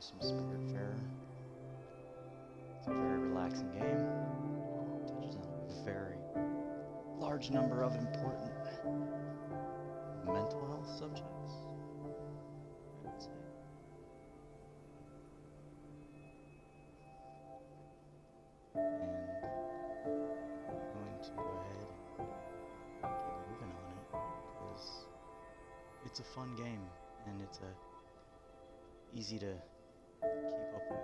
some Spiritfarer. It's a very relaxing game. Touches on a very large number of important mental health subjects, I would say. And I'm going to go ahead and get moving on it because it's a fun game and it's easy to keep up with.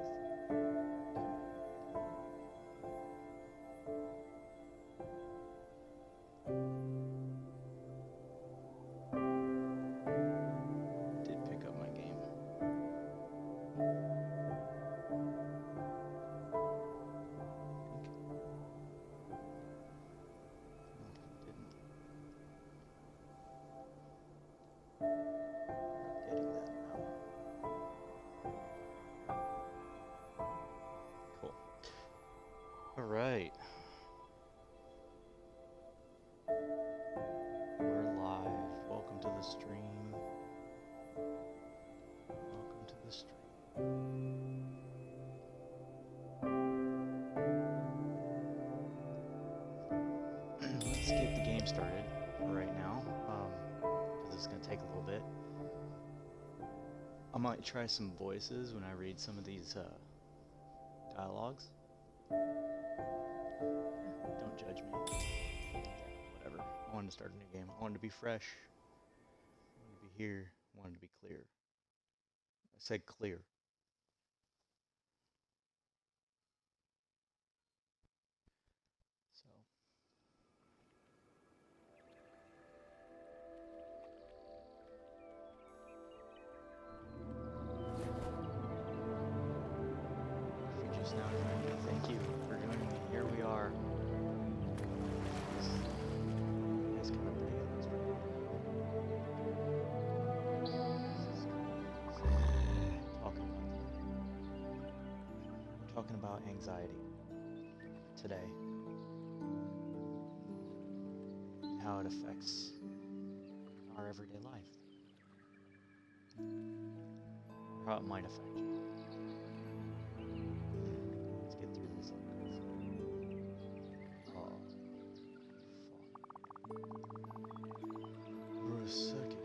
Did pick up my game. Didn't. Getting that now. Cool. All right. We're live. Welcome to the stream. Welcome to the stream. Let's get the game started right now, because it's going to take a little bit. I might try some voices when I read some of these dialogues. Don't judge me. Whatever. I wanted to start a new game. I wanted to be fresh. I wanted to be here. I wanted to be clear. I said clear. So. If you're just now joining me, thank you for joining me. Here we are. It's kind of pretty on this one. We're talking about anxiety today. And how it affects our everyday life. Or how it might affect you. Let's get through this. Oh, fuck. For a second.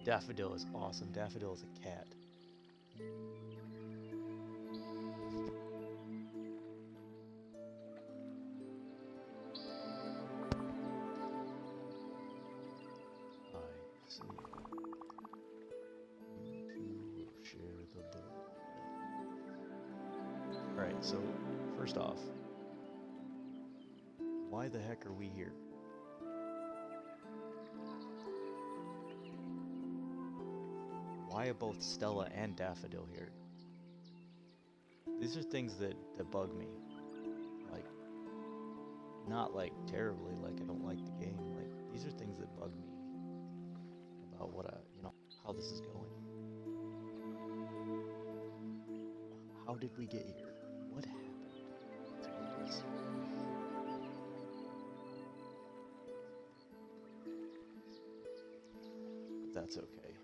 Daffodil is awesome. Daffodil is a cat. I see. You two share the boat. Alright, so first off, why the heck are we here? Why are both Stella and Daffodil here? These are things that bug me. Like, not like terribly, like I don't like the game. Like, these are things that bug me about what how this is going. How did we get here? What happened to us? That's okay.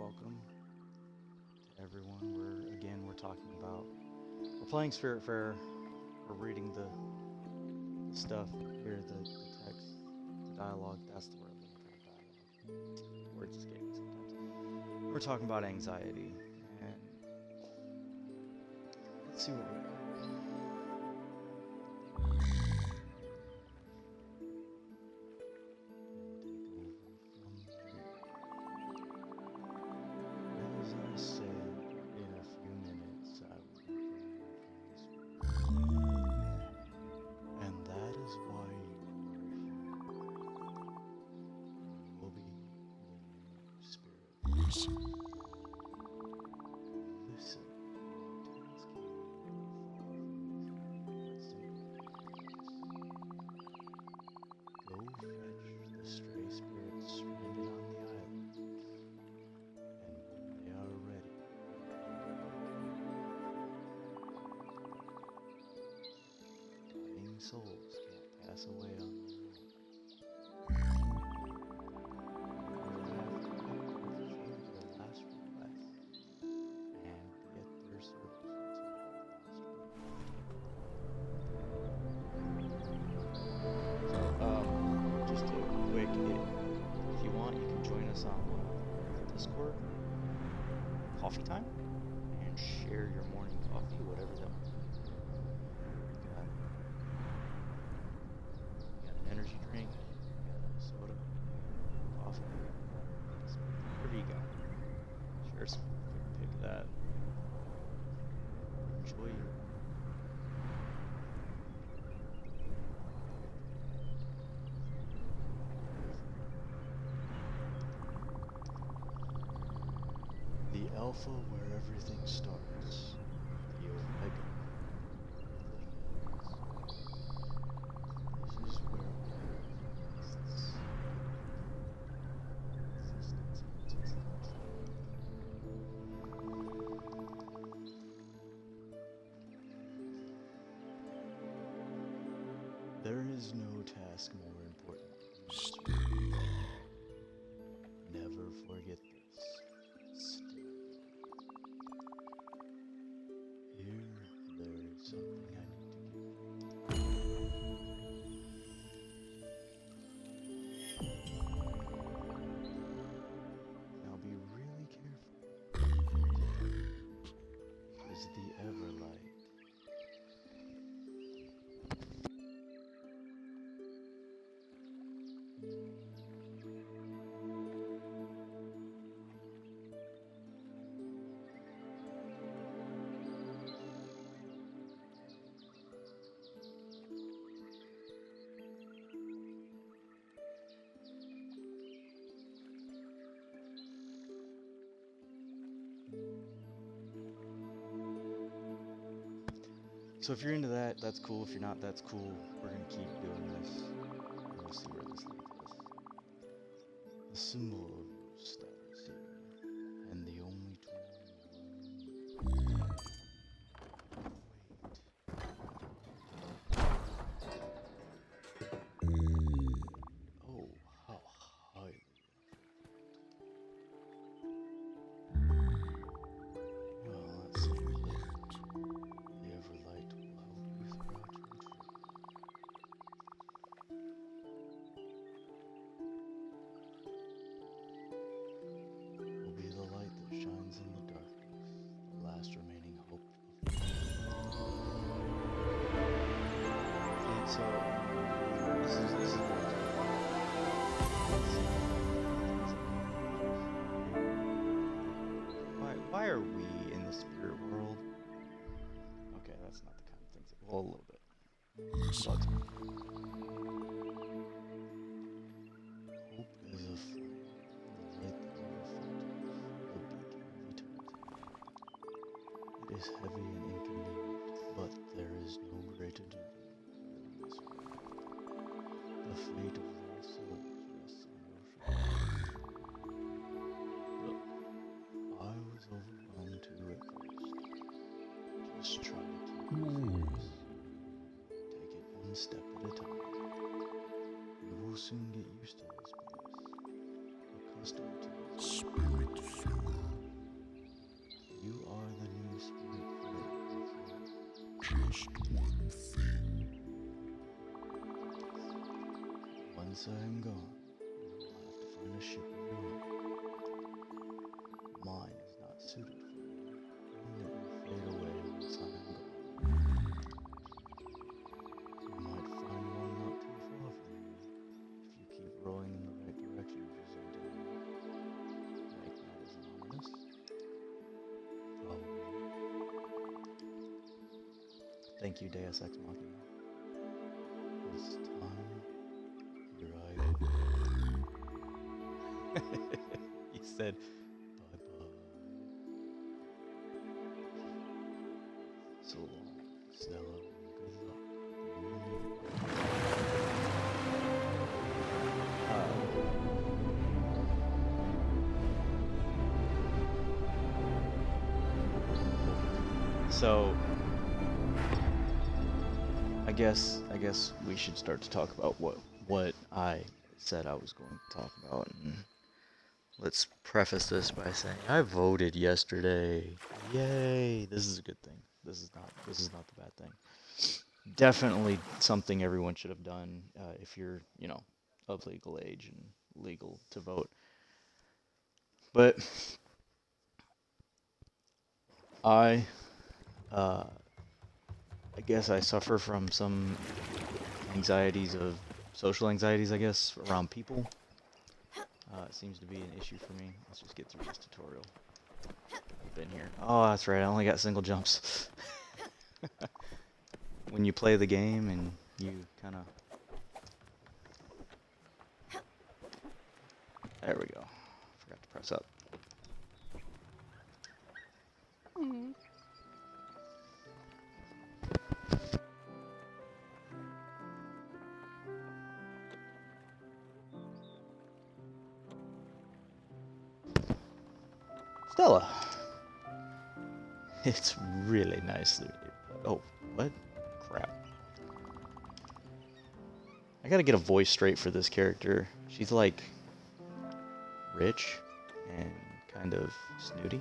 welcome to everyone. We're talking about, we're playing Spiritfarer. We're reading the stuff here, the text, the dialogue. That's the word I'm looking for, dialogue. Words escape me sometimes. We're talking about anxiety, and let's see what we got. Listen. Go fetch the stray spirits stranded on the island, and when they are ready, dying souls can't pass away on their own. Discord, coffee time, and share your morning coffee, whatever that might be. You got an energy drink, you got a soda, coffee, whatever you got. Share some, pick that. Enjoy your the alpha where everything starts, the omega where everything ends. This is where existence. There is no task more important. Never forget this. There is something I need to give you. Now be really careful. It is the Everlight. So if you're into that, that's cool. If you're not, that's cool. We're going to keep doing this. And we'll see where this leads us. The symbol of your status here, and the only tool wait. Oh, how highly. Well, let's see. The Everlight will help you throughout your trip. Will be the light that shines in the darkness, the last remaining hope of and so this is why are we in the spirit world? Okay, that's not the kind of things that, well, a little bit. Listen. Hope is a flame, the light that never falters, the beacon of eternity. It is heavy and inconvenient, but there is no greater duty than this one. The fate of all souls rests on your shoulders. Look, I was overwhelmed too at first. Just try to keep your focus. Take it one step at a time. You will soon get used to this place, accustomed to it. Spiritfarer. just one thing. Once I am gone, you will have to find a ship of your own. Mine is not suited for you, and it will fade away once I am gone. You might find one not too far from you, if you keep rowing in the right direction for some time. Make matters ominous. Probably. Thank you, Deus Ex Machina. This time, here I go. He said, bye-bye. So long, Stella, and good luck. You will need it. So I guess we should start to talk about what I said I was going to talk about, and let's preface this by saying I voted yesterday. Yay! This is a good thing. This is not the bad thing. Definitely something everyone should have done if you're, of legal age and legal to vote. But I guess I suffer from some social anxieties, I guess, around people. It seems to be an issue for me. Let's just get through this tutorial. I've been here. Oh, that's right, I only got single jumps. When you play the game and you kind of... There we go. Forgot to press up. Stella. It's really nice. Oh, what? Crap. I gotta get a voice straight for this character. She's like rich and kind of snooty.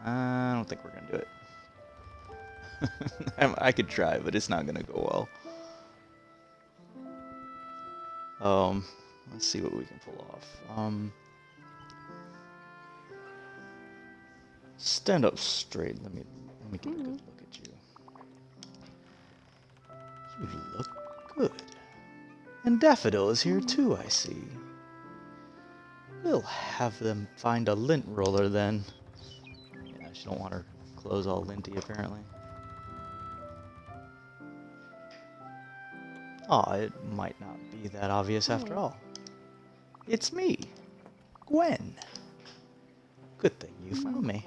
I don't think we're gonna do it. I could try, but it's not gonna go well. Let's see what we can pull off. Stand up straight. Let me get a good look at you. You look good. And Daffodil is here too, I see. We'll have them find a lint roller then. Yeah, she don't want her clothes all linty apparently. Aw, it might not be that obvious after all. It's me, Gwen. Good thing you found me.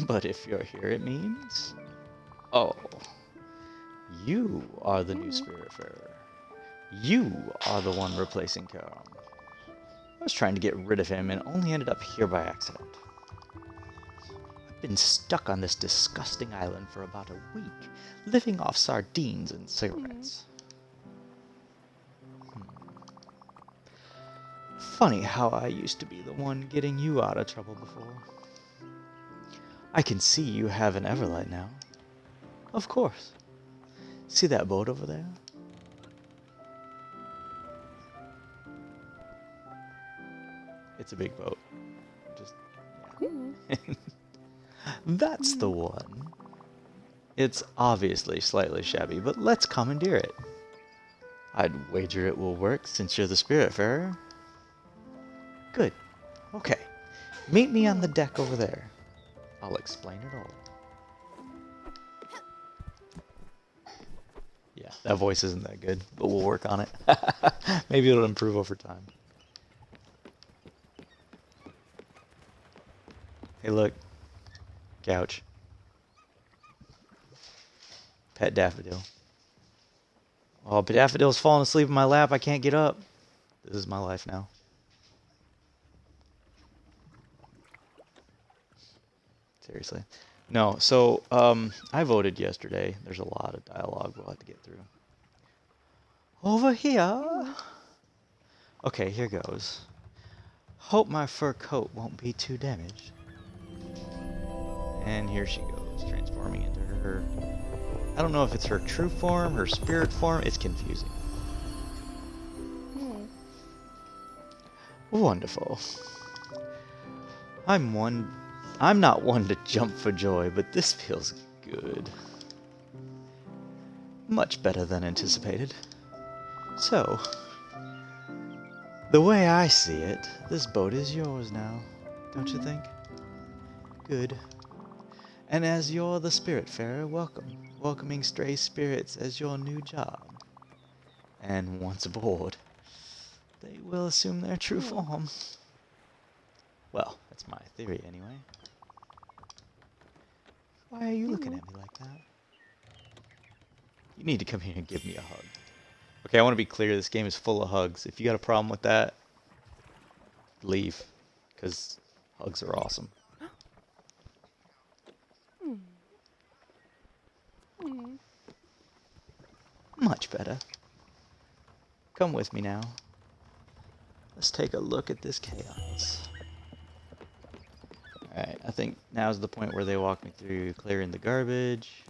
But if you're here, it means... Oh, you are the new Spiritfarer. You are the one replacing Karam. I was trying to get rid of him and only ended up here by accident. I've been stuck on this disgusting island for about a week, living off sardines and cigarettes. Funny how I used to be the one getting you out of trouble before. I can see you have an Everlight now. Of course. See that boat over there? It's a big boat. Just, yeah. That's the one. It's obviously slightly shabby, but let's commandeer it. I'd wager it will work since you're the Spiritfarer. Good. Okay. Meet me on the deck over there. I'll explain it all. Yeah, that voice isn't that good, but we'll work on it. Maybe it'll improve over time. Hey, look. Couch. Pet Daffodil. Oh, but Daffodil's falling asleep in my lap. I can't get up. This is my life now. Seriously. No, so, I voted yesterday. There's a lot of dialogue we'll have to get through. Over here. Okay, here goes. Hope my fur coat won't be too damaged. And here she goes. She's transforming into her... I don't know if it's her true form, her spirit form. It's confusing. Wonderful. I'm not one to jump for joy, but this feels good. Much better than anticipated. So, the way I see it, this boat is yours now, don't you think? Good. And as you're the Spiritfarer, welcoming stray spirits as your new job. And once aboard, they will assume their true form. Well, that's my theory anyway. Why are you looking at me like that? You need to come here and give me a hug. Okay, I want to be clear, this game is full of hugs. If you got a problem with that, leave. Because hugs are awesome. Much better. Come with me now. Let's take a look at this chaos. Alright, I think now's the point where they walk me through clearing the garbage.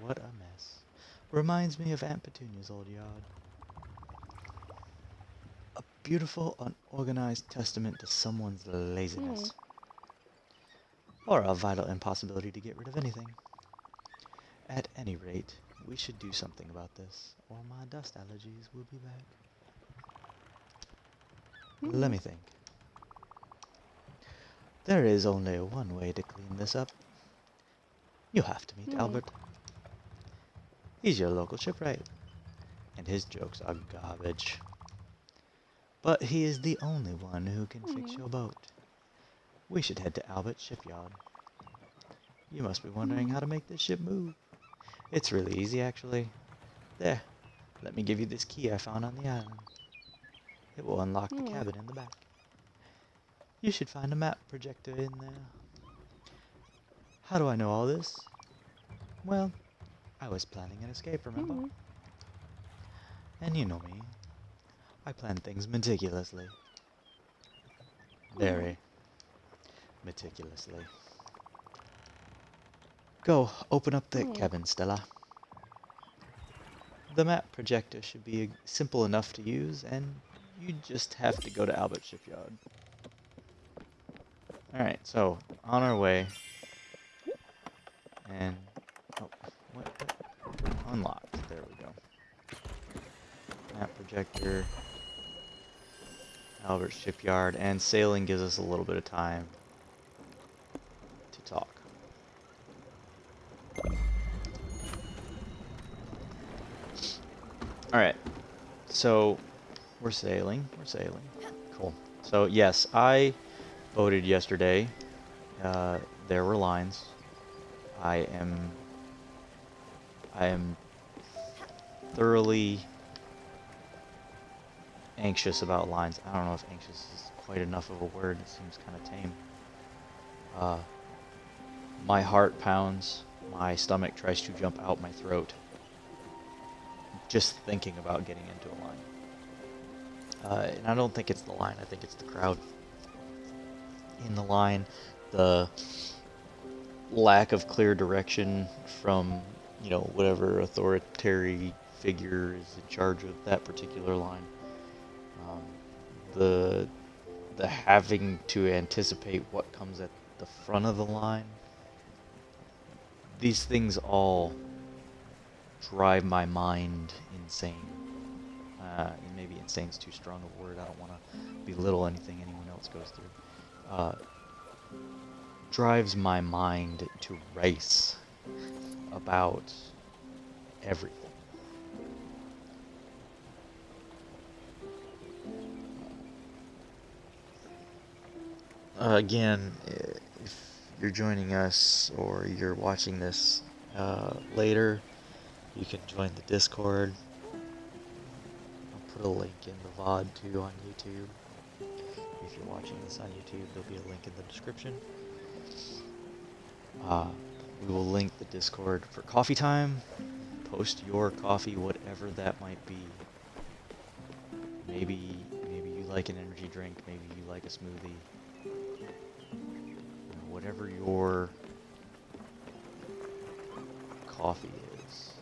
What a mess. Reminds me of Aunt Petunia's old yard. A beautiful, unorganized testament to someone's laziness. Or a vital impossibility to get rid of anything. At any rate, we should do something about this, or my dust allergies will be back. Let me think. There is only one way to clean this up. You have to meet Albert. He's your local shipwright, and his jokes are garbage. But he is the only one who can fix your boat. We should head to Albert's shipyard. You must be wondering how to make this ship move. It's really easy, actually. There, let me give you this key I found on the island. It will unlock the cabin in the back. You should find a map projector in there. How do I know all this? Well, I was planning an escape, remember? And you know me. I plan things meticulously. Very meticulously. Go, open up the cabin, Stella. The map projector should be simple enough to use, and you just have to go to Albert Shipyard. Alright, so, on our way. And, oh, what? Unlocked, there we go. Map projector, Albert Shipyard, and sailing gives us a little bit of time to talk. Alright, so we're sailing. Cool. So yes, I voted yesterday. There were lines. I am thoroughly anxious about lines. I don't know if anxious is quite enough of a word. It seems kind of tame. My heart pounds. My stomach tries to jump out my throat. Just thinking about getting into a line. And I don't think it's the line. I think it's the crowd in the line. The lack of clear direction from, you know, whatever authoritarian figure is in charge of that particular line. The having to anticipate what comes at the front of the line. These things all drive my mind insane. Maybe insane's too strong a word. I don't want to belittle anything anyone else goes through. Drives my mind to race about everything. Again, if you're joining us or you're watching this later, you can join the Discord. I'll put a link in the VOD too on YouTube. If you're watching this on YouTube, there'll be a link in the description. We will link the Discord for coffee time. Post your coffee, whatever that might be. Maybe you like an energy drink, maybe you like a smoothie. whatever your coffee is.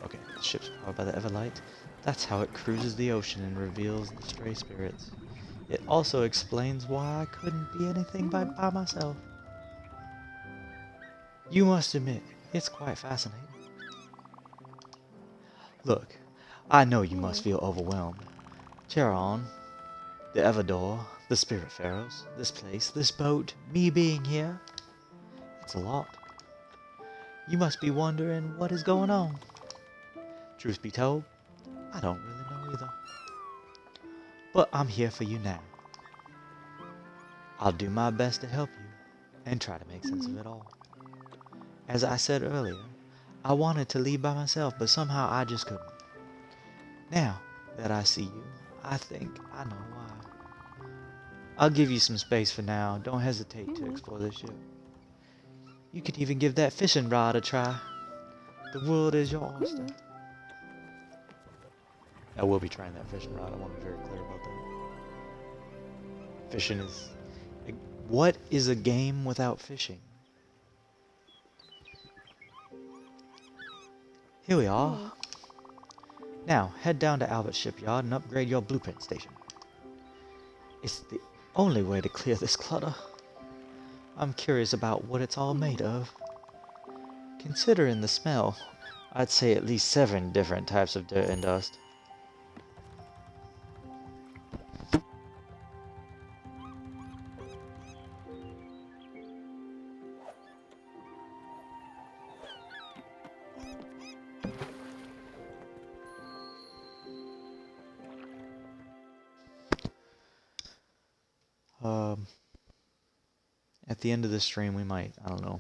Okay, the ship's powered by the Everlight. That's how it cruises the ocean and reveals the stray spirits. It also explains why I couldn't be anything by myself. You must admit, it's quite fascinating. Look, I know you must feel overwhelmed. Charon, the Evador, the Spiritfarers, this place, this boat, me being here. It's a lot. You must be wondering what is going on. Truth be told, I don't really know either. But I'm here for you now. I'll do my best to help you and try to make sense of it all. As I said earlier, I wanted to leave by myself, but somehow I just couldn't. Now that I see you, I think I know why. I'll give you some space for now. Don't hesitate to explore this ship. You could even give that fishing rod a try. The world is your oyster. I will be trying that fishing rod. I want to be very clear about that. Fishing is... What is a game without fishing? Here we are. Now, head down to Albert's shipyard and upgrade your blueprint station. It's the only way to clear this clutter. I'm curious about what it's all made of. Considering the smell, I'd say at least 7 different types of dirt and dust. At the end of this stream, we might, I don't know,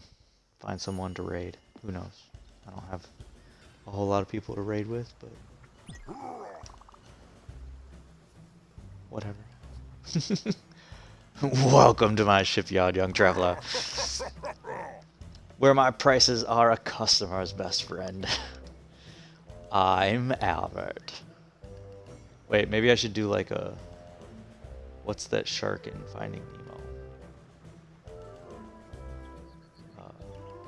find someone to raid. Who knows? I don't have a whole lot of people to raid with, but... whatever. Welcome to my shipyard, young traveler. Where my prices are a customer's best friend. I'm Albert. Wait, maybe I should do like a... What's that shark in Finding Nemo?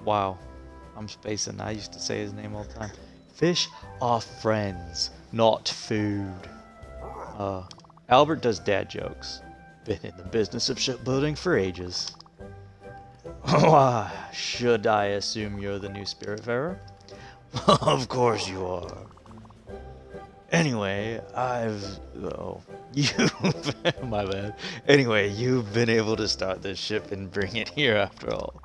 Wow, I'm spacing. I used to say his name all the time. Fish are friends, not food. Albert does dad jokes. Been in the business of shipbuilding for ages. Should I assume you're the new Spiritfarer? Of course you are. Anyway, my bad. Anyway, you've been able to start this ship and bring it here after all.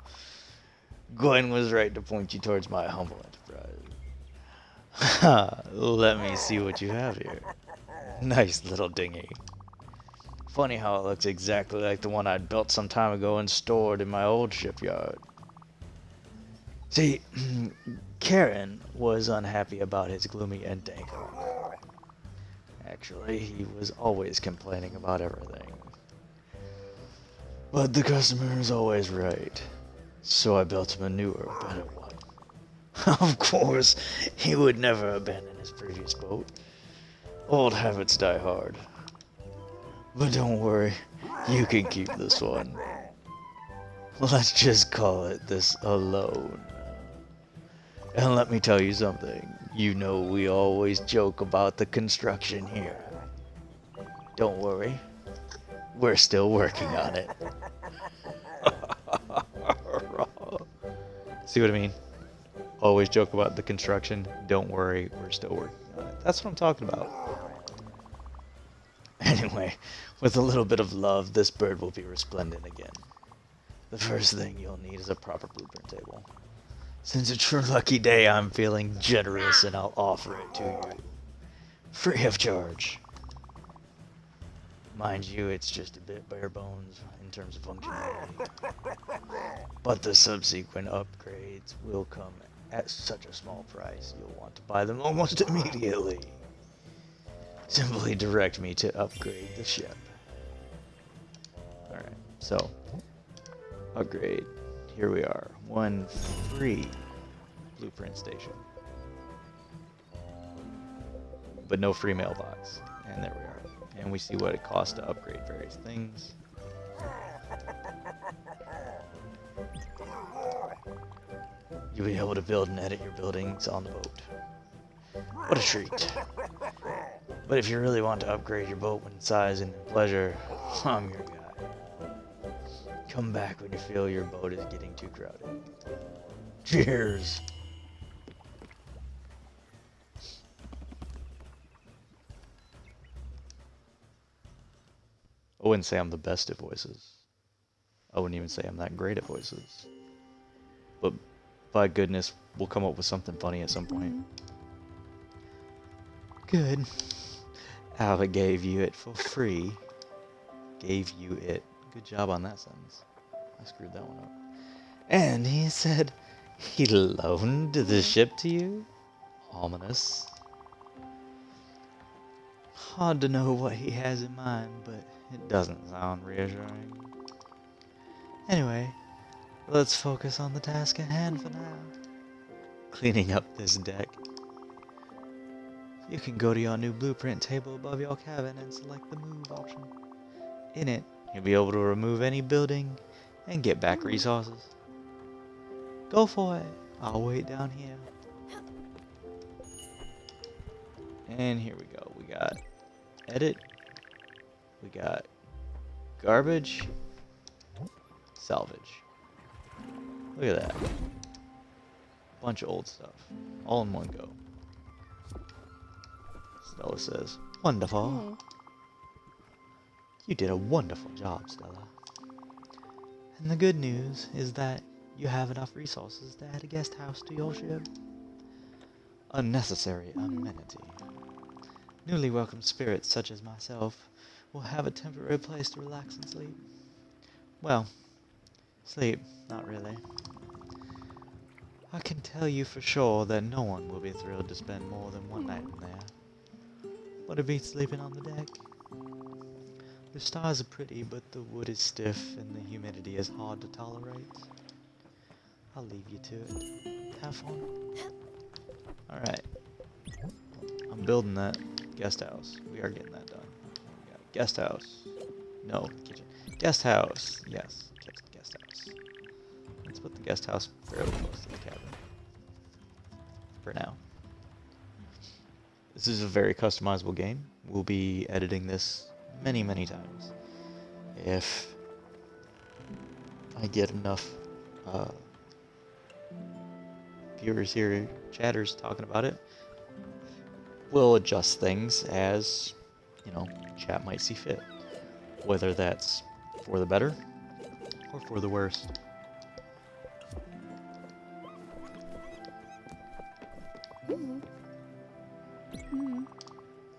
Gwen was right to point you towards my humble enterprise. Let me see what you have here. Nice little dinghy. Funny how it looks exactly like the one I'd built some time ago and stored in my old shipyard. See, Karen was unhappy about his gloomy end tank. Actually, he was always complaining about everything. But the customer is always right. So I built him a newer, better one. Of course, he would never abandon his previous boat. Old habits die hard. But don't worry, you can keep this one. Let's just call it this alone. And let me tell you something. You know we always joke about the construction here. Don't worry, we're still working on it. See what I mean? Always joke about the construction. Don't worry, we're still working on it. That's what I'm talking about. Anyway, with a little bit of love, this bird will be resplendent again. The first thing you'll need is a proper blueprint table. Since it's your lucky day, I'm feeling generous and I'll offer it to you. Free of charge. Mind you, it's just a bit bare bones in terms of functionality. But the subsequent upgrades will come at such a small price, you'll want to buy them almost immediately. Simply direct me to upgrade the ship. Alright, so, upgrade. Here we are. One free blueprint station. But no free mailbox. And there we are. and we see what it costs to upgrade various things. You'll be able to build and edit your buildings on the boat. What a treat. But if you really want to upgrade your boat in size and in pleasure, I'm your guy. Come back when you feel your boat is getting too crowded. Cheers! I wouldn't say I'm the best at voices. I wouldn't even say I'm that great at voices. But by goodness, we'll come up with something funny at some point. Good. Alva gave you it for free. Gave you it. Good job on that sentence. I screwed that one up. And he said he loaned the ship to you? Ominous. Hard to know what he has in mind, but it doesn't sound reassuring. Anyway, let's focus on the task at hand for now. Cleaning up this deck. You can go to your new blueprint table above your cabin and select the move option. In it, you'll be able to remove any building and get back resources. Go for it. I'll wait down here. And here we go. We got edit. We got garbage. Salvage. Look at that. Bunch of old stuff. All in one go. Stella says, wonderful. You did a wonderful job, Stella. And the good news is that you have enough resources to add a guest house to your ship. A necessary amenity. Newly welcome spirits such as myself will have a temporary place to relax and sleep. Well, sleep, not really. I can tell you for sure that no one will be thrilled to spend more than one night in there. But it beats sleeping on the deck. The stars are pretty, but the wood is stiff and the humidity is hard to tolerate. I'll leave you to it. Have fun. Alright. I'm building that guest house. We are getting that done. We got guest house. No, kitchen. Guest house. Yes, guest house. Let's put the guest house fairly close to the cabin. For now. This is a very customizable game. We'll be editing this many, many times. If I get enough viewers here, chatters talking about it, we'll adjust things as, you know, chat might see fit. Whether that's for the better or for the worse.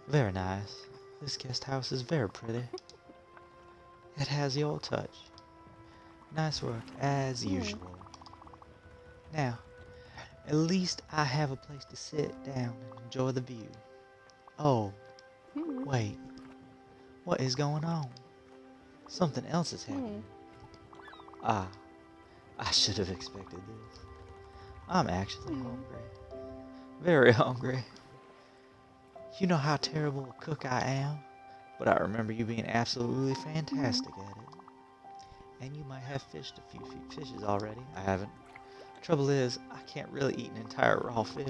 Very nice. This guest house is very pretty. It has your touch. Nice work, as usual. Now, at least I have a place to sit down and enjoy the view. Oh, wait. What is going on? Something else is happening. Ah, I should have expected this. I'm actually hungry. Very hungry. You know how terrible a cook I am, but I remember you being absolutely fantastic at it. And you might have fished a few fishes already. I haven't. Trouble is, I can't really eat an entire raw fish.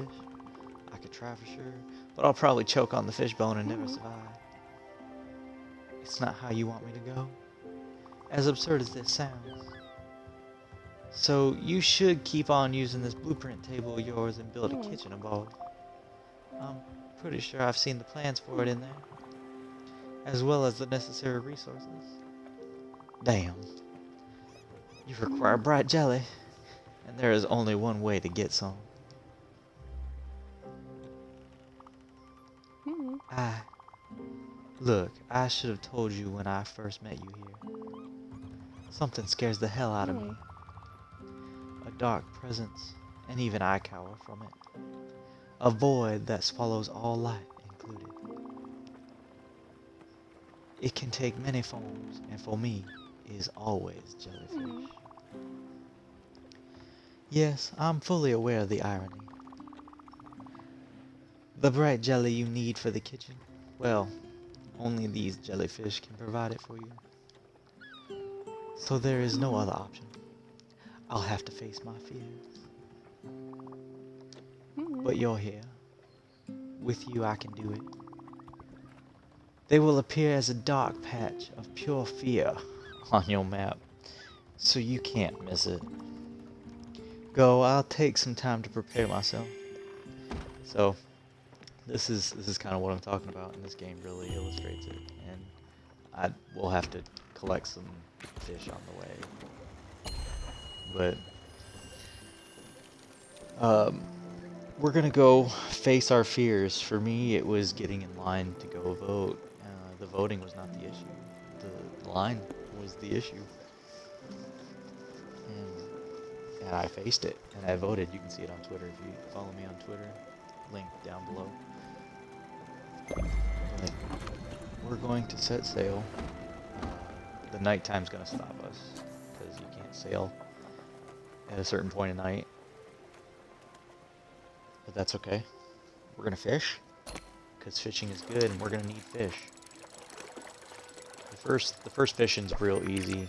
I could try for sure, but I'll probably choke on the fish bone and never survive. It's not how you want me to go. As absurd as this sounds. So you should keep on using this blueprint table of yours and build a kitchen above. I'm pretty sure I've seen the plans for it in there, as well as the necessary resources. Damn. You require bright jelly, and there is only one way to get some. Look, I should have told you when I first met you here. Something scares the hell out of me. A dark presence, and even I cower from it. A void that swallows all light included. It can take many forms, and for me, it is always jellyfish. Yes, I'm fully aware of the irony. The bright jelly you need for the kitchen, well, Only these jellyfish can provide it for you. So there is no other option. I'll have to face my fears. But you're here. With you I can do it. They will appear as a dark patch of pure fear on your map, so you can't miss it. Go, I'll take some time to prepare myself. So, this is kind of what I'm talking about, and this game really illustrates it. And I will have to collect some fish on the way. But we're gonna go face our fears. For me, it was getting in line to go vote. The voting was not the issue. The line was the issue. And I faced it, and I voted. You can see it on Twitter if you follow me on Twitter. Link down below. But we're going to set sail. The nighttime's gonna stop us, because you can't sail at a certain point of night. But that's okay. We're gonna fish, because fishing is good, and we're gonna need fish. The first fishing's real easy.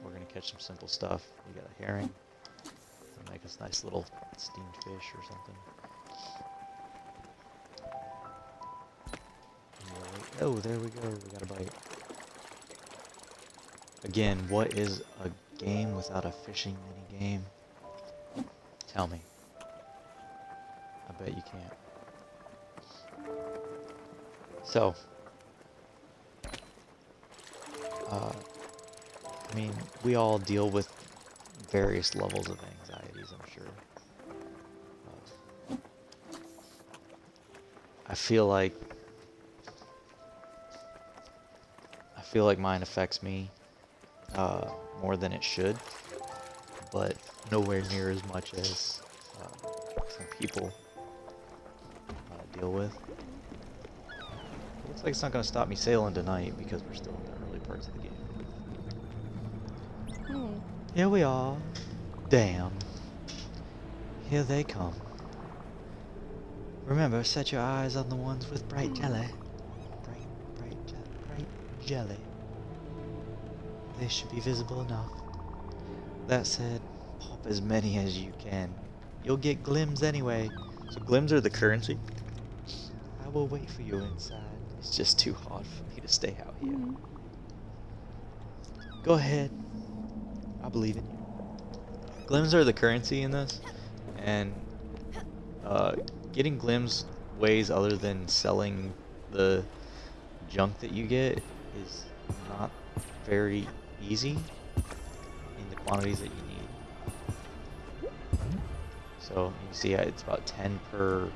We're gonna catch some simple stuff. We got a herring. It'll make us a nice little steamed fish or something. Oh, there we go. We got a bite. Again, what is a game without a fishing mini game? Tell me. I bet you can't. So, I mean, we all deal with various levels of anxieties, I'm sure. I feel like mine affects me more than it should, but nowhere near as much as some people deal with. It looks like it's not going to stop me sailing tonight because we're still in the early parts of the game. Here we are. Damn. Here they come. Remember, set your eyes on the ones with bright jelly. Bright jelly. They should be visible enough. That said, pop as many as you can. You'll get glims anyway. So glims are the currency. I will wait for you inside. It's just too hot for me to stay out here. Go ahead. I believe in you. Glims are the currency in this, and getting glims ways other than selling the junk that you get is not very easy in the quantities that you need. So you can see it's about 10 per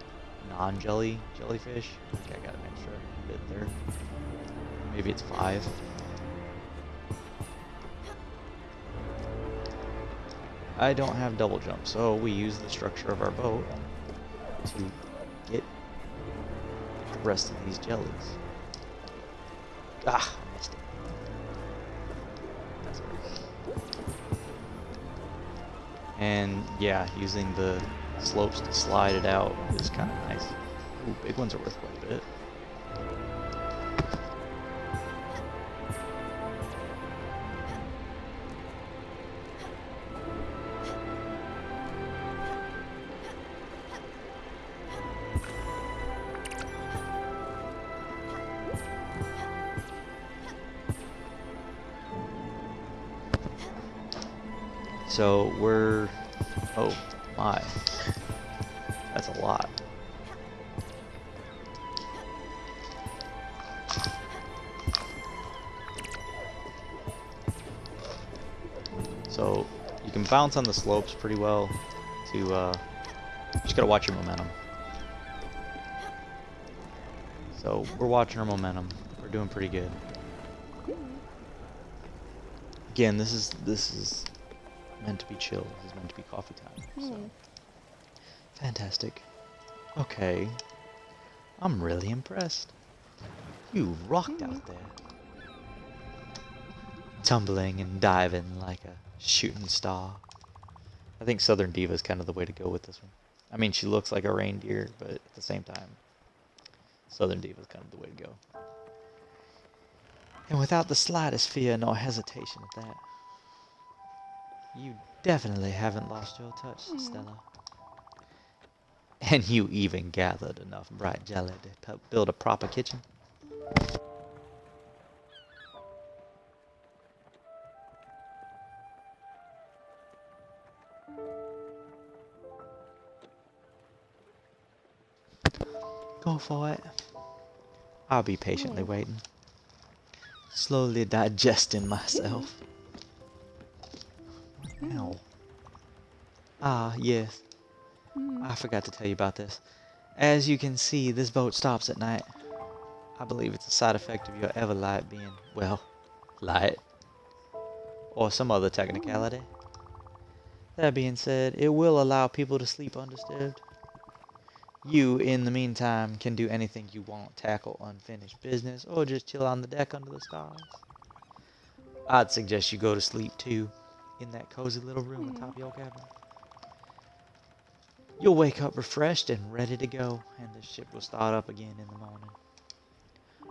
jellyfish. I think I got an extra bit there. Maybe it's 5. I don't have double jump, so we use the structure of our boat to get the rest of these jellies. Ah, I missed it. That's okay. And yeah, using the slopes to slide it out is kind of nice. Ooh, big ones are worth quite a bit. So we're, oh my, that's a lot. So you can bounce on the slopes pretty well to, just gotta watch your momentum. So we're watching our momentum. We're doing pretty good. Again, this is meant to be chill. This is meant to be coffee time. So fantastic. Okay. I'm really impressed. You rocked out there. Tumbling and diving like a shooting star. I think Southern Diva is kind of the way to go with this one. I mean, she looks like a reindeer, but at the same time, Southern Diva is kind of the way to go. And without the slightest fear nor hesitation at that. You definitely haven't lost your touch, Stella. And you even gathered enough bright jelly to build a proper kitchen. Go for it. I'll be patiently waiting. Slowly digesting myself. Ow. Ah, yes. I forgot to tell you about this. As you can see, this boat stops at night. I believe it's a side effect of your Everlight being, well, light. Or some other technicality. That being said, it will allow people to sleep undisturbed. You, in the meantime, can do anything you want, tackle unfinished business, or just chill on the deck under the stars. I'd suggest you go to sleep too, in that cozy little room atop your cabin. You'll wake up refreshed and ready to go, and the ship will start up again in the morning.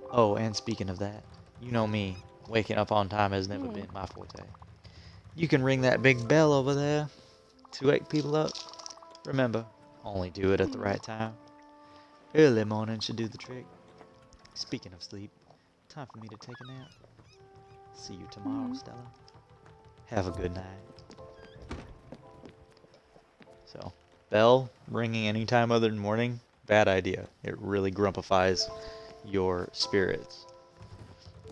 Oh, and speaking of that, you know me, waking up on time has never been my forte. You can ring that big bell over there to wake people up. Remember, only do it at the right time. Early morning should do the trick. Speaking of sleep, time for me to take a nap. See you tomorrow, Stella. Have a good night. So, bell ringing anytime other than morning, bad idea. It really grumpifies your spirits.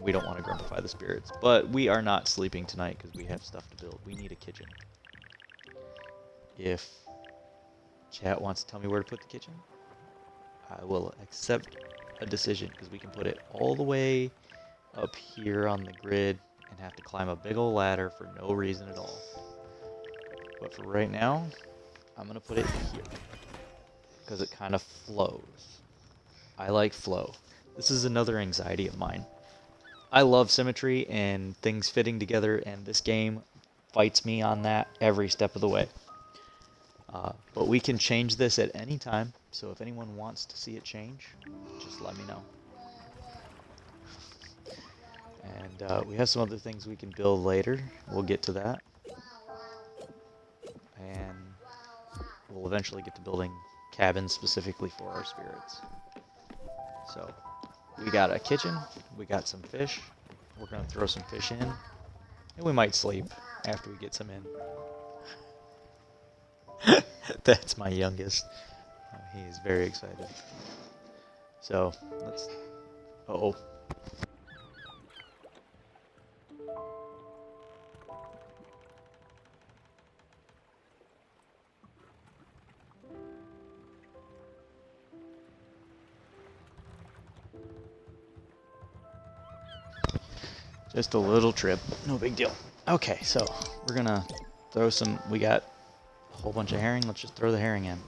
We don't want to grumpify the spirits, but we are not sleeping tonight because we have stuff to build. We need a kitchen. If chat wants to tell me where to put the kitchen, I will accept a decision because we can put it all the way up here on the grid and have to climb a big old ladder for no reason at all. But for right now, I'm going to put it here because it kind of flows. I like flow. This is another anxiety of mine. I love symmetry and things fitting together, and this game fights me on that every step of the way. But we can change this at any time, so if anyone wants to see it change, just let me know. And we have some other things we can build later. We'll get to that. And we'll eventually get to building cabins specifically for our spirits. So, we got a kitchen, we got some fish, we're going to throw some fish in, and we might sleep after we get some in. That's my youngest. He is very excited. So, let's... Uh-oh. Just a little trip, no big deal. Okay, so we're gonna throw some, we got a whole bunch of herring, let's just throw the herring in.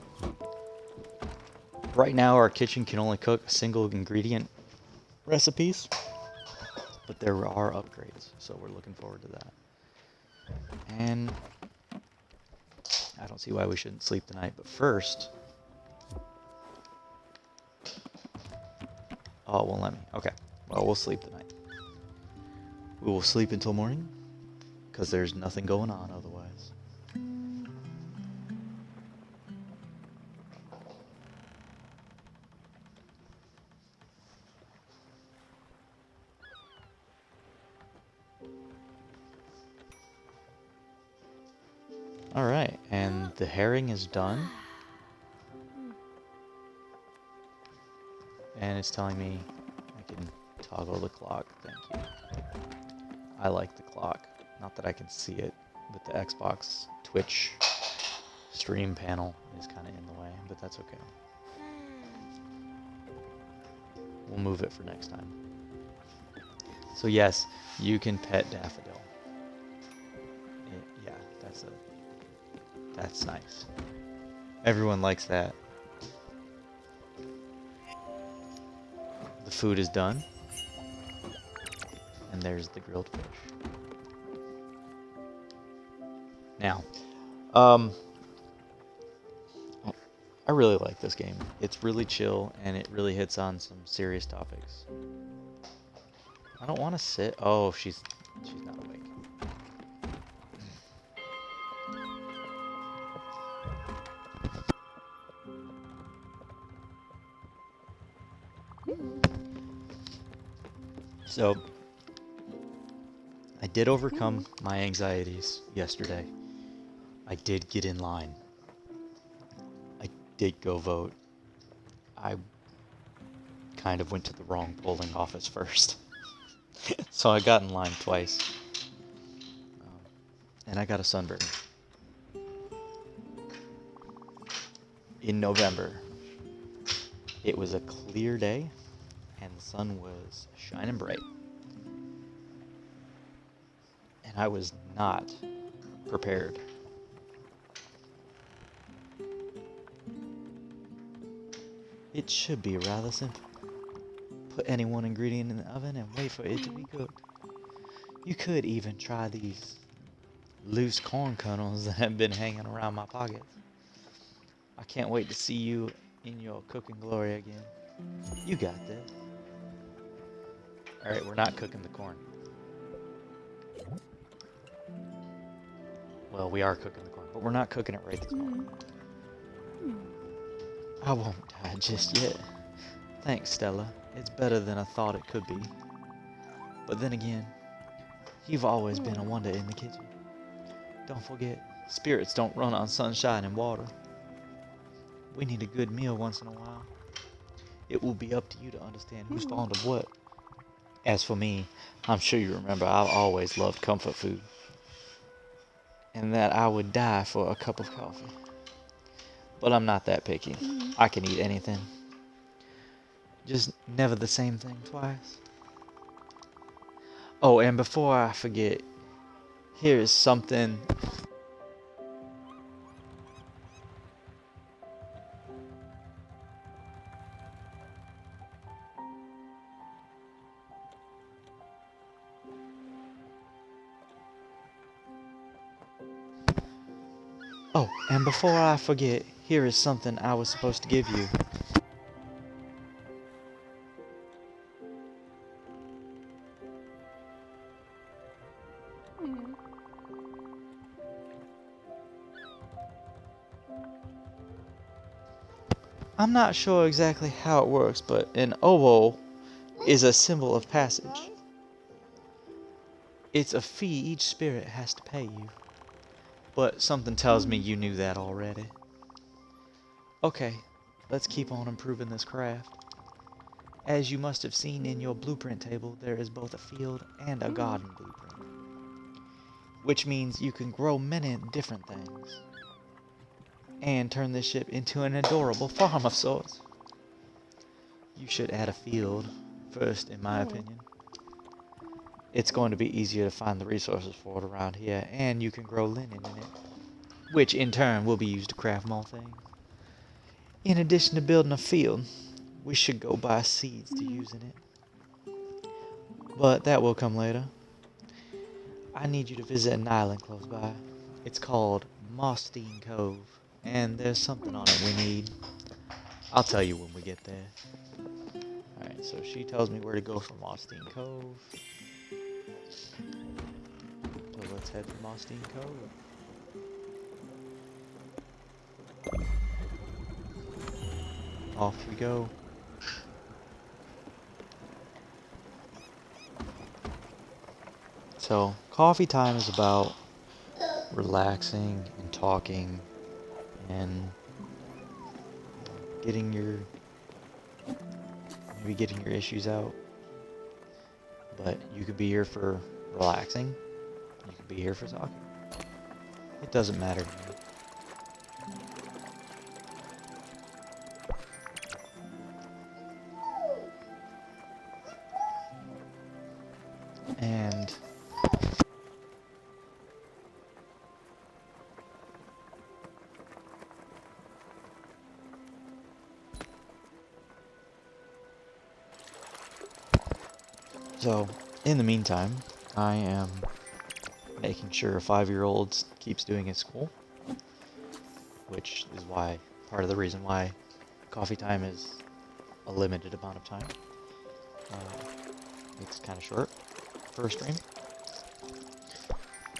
Right now our kitchen can only cook single ingredient recipes, but there are upgrades, so we're looking forward to that. And I don't see why we shouldn't sleep tonight, but first... Oh, it won't let me. Okay, well, we'll sleep tonight. We will sleep until morning, because there's nothing going on otherwise. Alright, and the herring is done. And it's telling me I can toggle the clock, thank you. I like the clock. Not that I can see it, but the Xbox Twitch stream panel is kind of in the way, but that's okay. We'll move it for next time. So yes, you can pet Daffodil. Yeah, that's nice. Everyone likes that. The food is done. And there's the grilled fish. Now, I really like this game. It's really chill, and it really hits on some serious topics. I don't want to sit. Oh, she's not awake. So, I did overcome my anxieties yesterday. I did get in line. I did go vote. I kind of went to the wrong polling office first. So I got in line twice. And I got a sunburn. In November, it was a clear day, and the sun was shining bright. And I was not prepared. It should be rather simple. Put any one ingredient in the oven and wait for it to be cooked. You could even try these loose corn kernels that have been hanging around my pockets. I can't wait to see you in your cooking glory again. You got this. Alright, we're not cooking the corn. Well, we are cooking the corn, but we're not cooking it right this moment. I won't die just yet. Thanks, Stella. It's better than I thought it could be. But then again, you've always been a wonder in the kitchen. Don't forget, spirits don't run on sunshine and water. We need a good meal once in a while. It will be up to you to understand who's fond of what. As for me, I'm sure you remember I've always loved comfort food. And that I would die for a cup of coffee. But I'm not that picky. I can eat anything. Just never the same thing twice. Oh, and before I forget, here is something. Oh, and before I forget, here is something I was supposed to give you. I'm not sure exactly how it works, but an oboe is a symbol of passage. It's a fee each spirit has to pay you. But something tells me you knew that already. Okay, let's keep on improving this craft. As you must have seen in your blueprint table, there is both a field and a garden blueprint. Which means you can grow many different things. And turn this ship into an adorable farm of sorts. You should add a field first, in my opinion. It's going to be easier to find the resources for it around here, and you can grow linen in it, which in turn will be used to craft more things. In addition to building a field, we should go buy seeds to use in it. But that will come later. I need you to visit an island close by. It's called Mossstein Cove, and there's something on it we need. I'll tell you when we get there. Alright, so she tells me where to go for Mossstein Cove. So let's head to Mossstein Cove. Off we go. So, coffee time is about relaxing and talking and getting your issues out. But you could be here for relaxing. You could be here for talking. It doesn't matter to me. And so, in the meantime, I am making sure a 5-year-old keeps doing his school, which is why, part of the reason why coffee time is a limited amount of time. It's kind of short for a stream.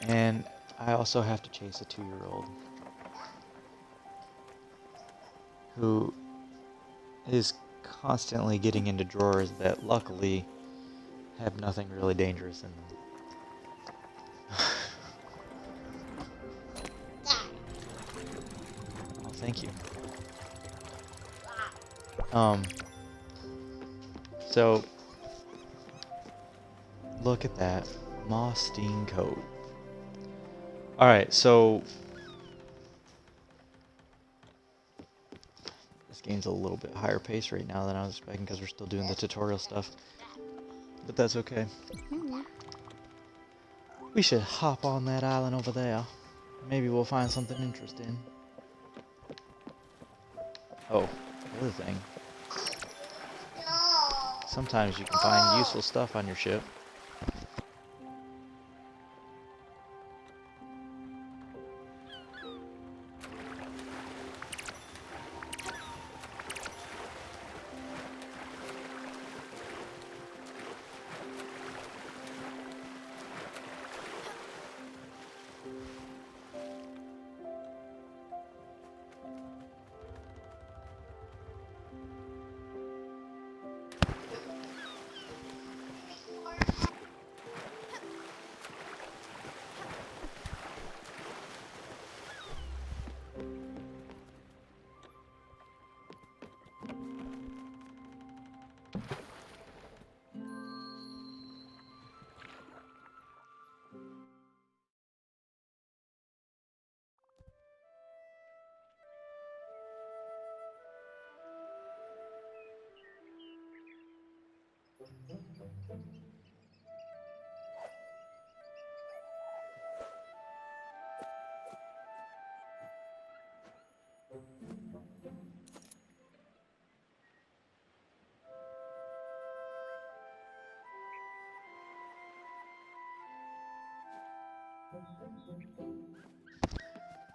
And I also have to chase a 2-year-old who is constantly getting into drawers that luckily have nothing really dangerous in them. Oh, thank you. So look at that. Mossstein Cove. Alright, so this game's a little bit higher pace right now than I was expecting because we're still doing the tutorial stuff. But that's okay. We should hop on that island over there. Maybe we'll find something interesting. Oh, the other thing. Sometimes you can find useful stuff on your ship.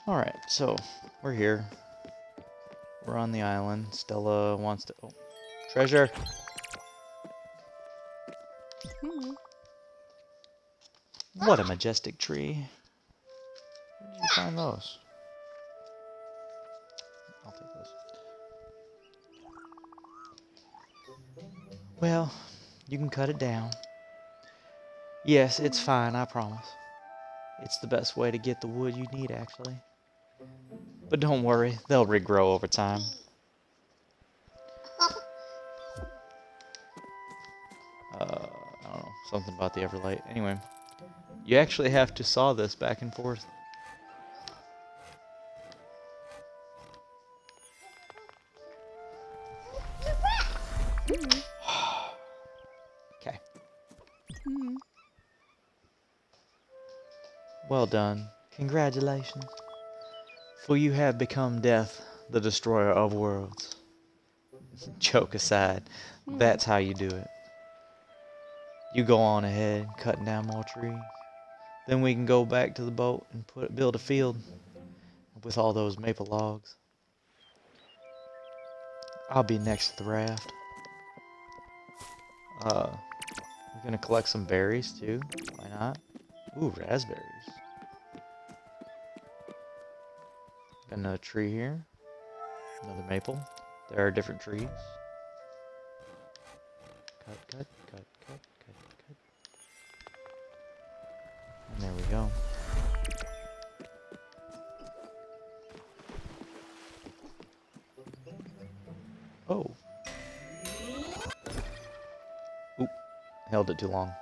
Alright, so we're here. We're on the island. Stella wants to... Oh, treasure! What a majestic tree. Where did you find those? I'll take those. Well, you can cut it down. Yes, it's fine, I promise. It's the best way to get the wood you need, actually. But don't worry, they'll regrow over time. I don't know, something about the Everlight. Anyway, you actually have to saw this back and forth. Okay. Well done. Congratulations. For you have become Death, the destroyer of worlds. Joke aside, that's how you do it. You go on ahead, cutting down more trees. Then we can go back to the boat and build a field with all those maple logs. I'll be next to the raft. We're gonna collect some berries too. Why not? Ooh, raspberries. Got another tree here. Another maple. There are different trees. Cut, cut, cut, cut, cut, cut. And there we go. Oh. Oop. Held it too long.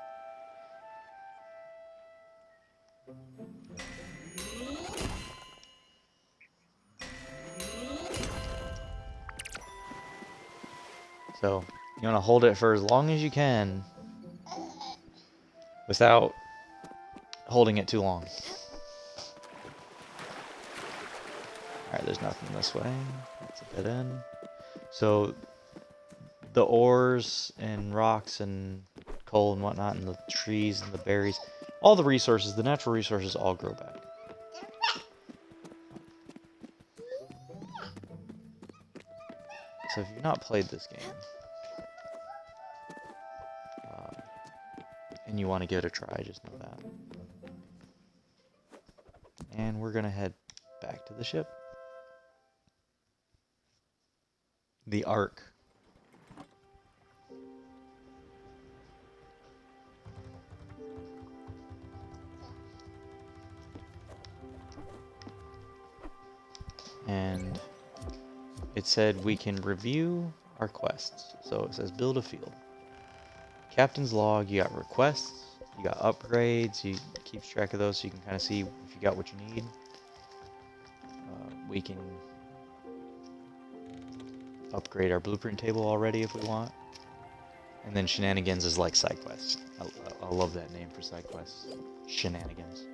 So, you want to hold it for as long as you can without holding it too long. Alright, there's nothing this way. That's a dead end. So, the ores and rocks and coal and whatnot, and the trees and the berries, all the resources, the natural resources all grow back. So if you've not played this game, and you want to give it a try, just know that. And we're going to head back to the ship. The Ark. And it said we can review our quests. So it says build a field. Captain's log, you got requests, you got upgrades, you keeps track of those so you can kind of see if you got what you need. We can upgrade our blueprint table already if we want. And then shenanigans is like side quests. I love that name for side quests. Shenanigans.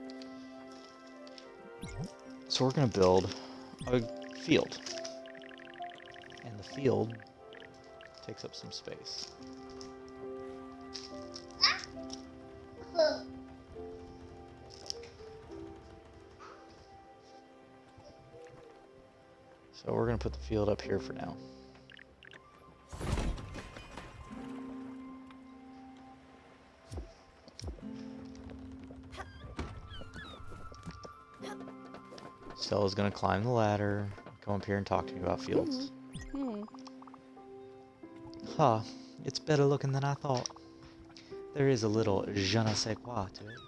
So we're going to build a field. And the field takes up some space. So we're going to put the field up here for now. Stella's going to climb the ladder, come up here and talk to me about fields. Huh, it's better looking than I thought. There is a little je ne sais quoi to it.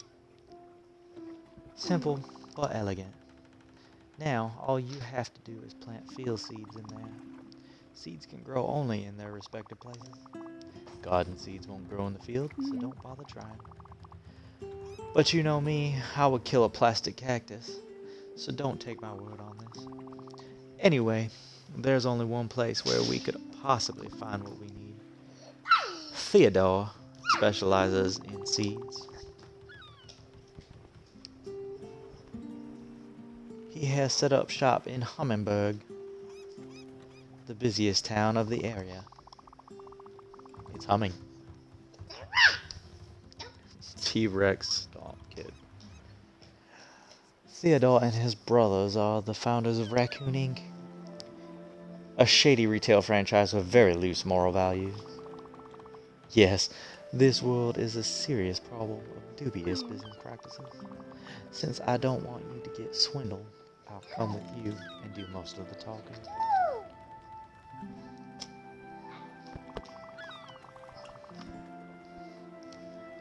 Simple, but elegant. Now, all you have to do is plant field seeds in there. Seeds can grow only in their respective places. Garden seeds won't grow in the field, so don't bother trying. But you know me, I would kill a plastic cactus, so don't take my word on this. Anyway, there's only one place where we could possibly find what we need. Theodore specializes in seeds. He has set up shop in Hummingbird, the busiest town of the area. It's humming. T-Rex stomp kid. Theodore and his brothers are the founders of Raccoon Inc., a shady retail franchise with very loose moral values. Yes, this world is a serious problem of dubious business practices. Since I don't want you to get swindled, I'll come with you and do most of the talking.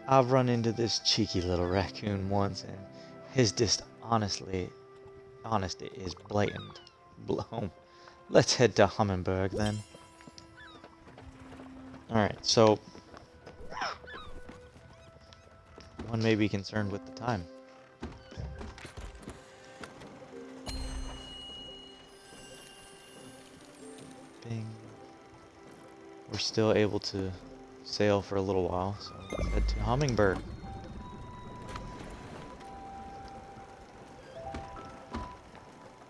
I've run into this cheeky little raccoon once, and his honesty is blatant. Let's head to Hummingbird then. Alright, so one may be concerned with the time. Bing. We're still able to sail for a little while, so let's head to Hummingbird.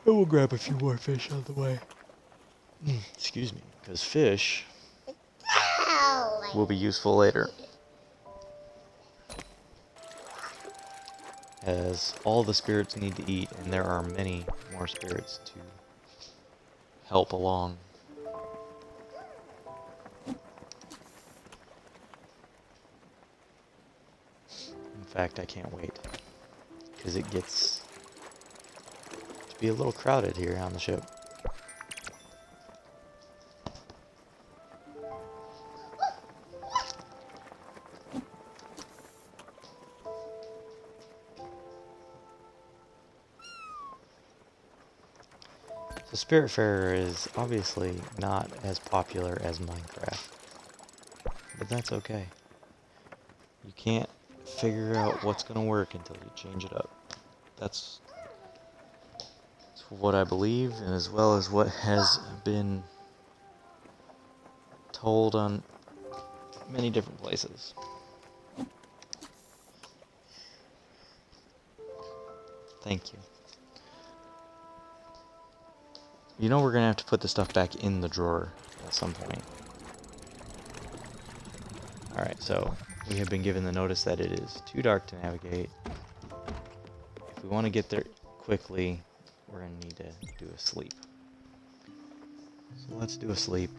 And we'll grab a few more fish on the way. Excuse me, because fish will be useful later. As all the spirits need to eat, and there are many more spirits to help along. In fact, I can't wait, because it gets to be a little crowded here on the ship. So Spiritfarer is obviously not as popular as Minecraft, but that's okay. You can't figure out what's going to work until you change it up. That's what I believe, and as well as what has been told on many different places. Thank you. You know we're going to have to put the stuff back in the drawer at some point. Alright, so we have been given the notice that it is too dark to navigate. If we want to get there quickly, we're going to need to do a sleep. So let's do a sleep.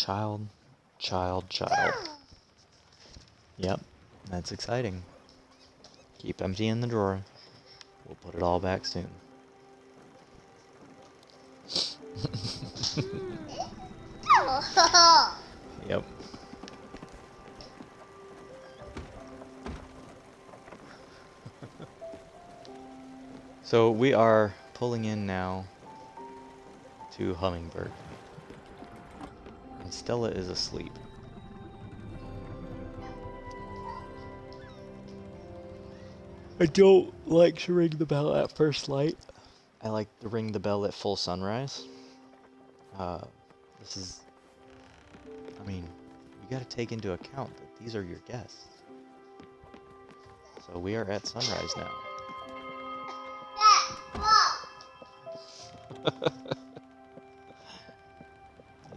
child, child, child. Yep, that's exciting. Keep emptying the drawer. We'll put it all back soon. Yep. So we are pulling in now to Hummingbird. And Stella is asleep. I don't like to ring the bell at first light. I like to ring the bell at full sunrise. This is... I mean, you gotta take into account that these are your guests. So we are at sunrise now.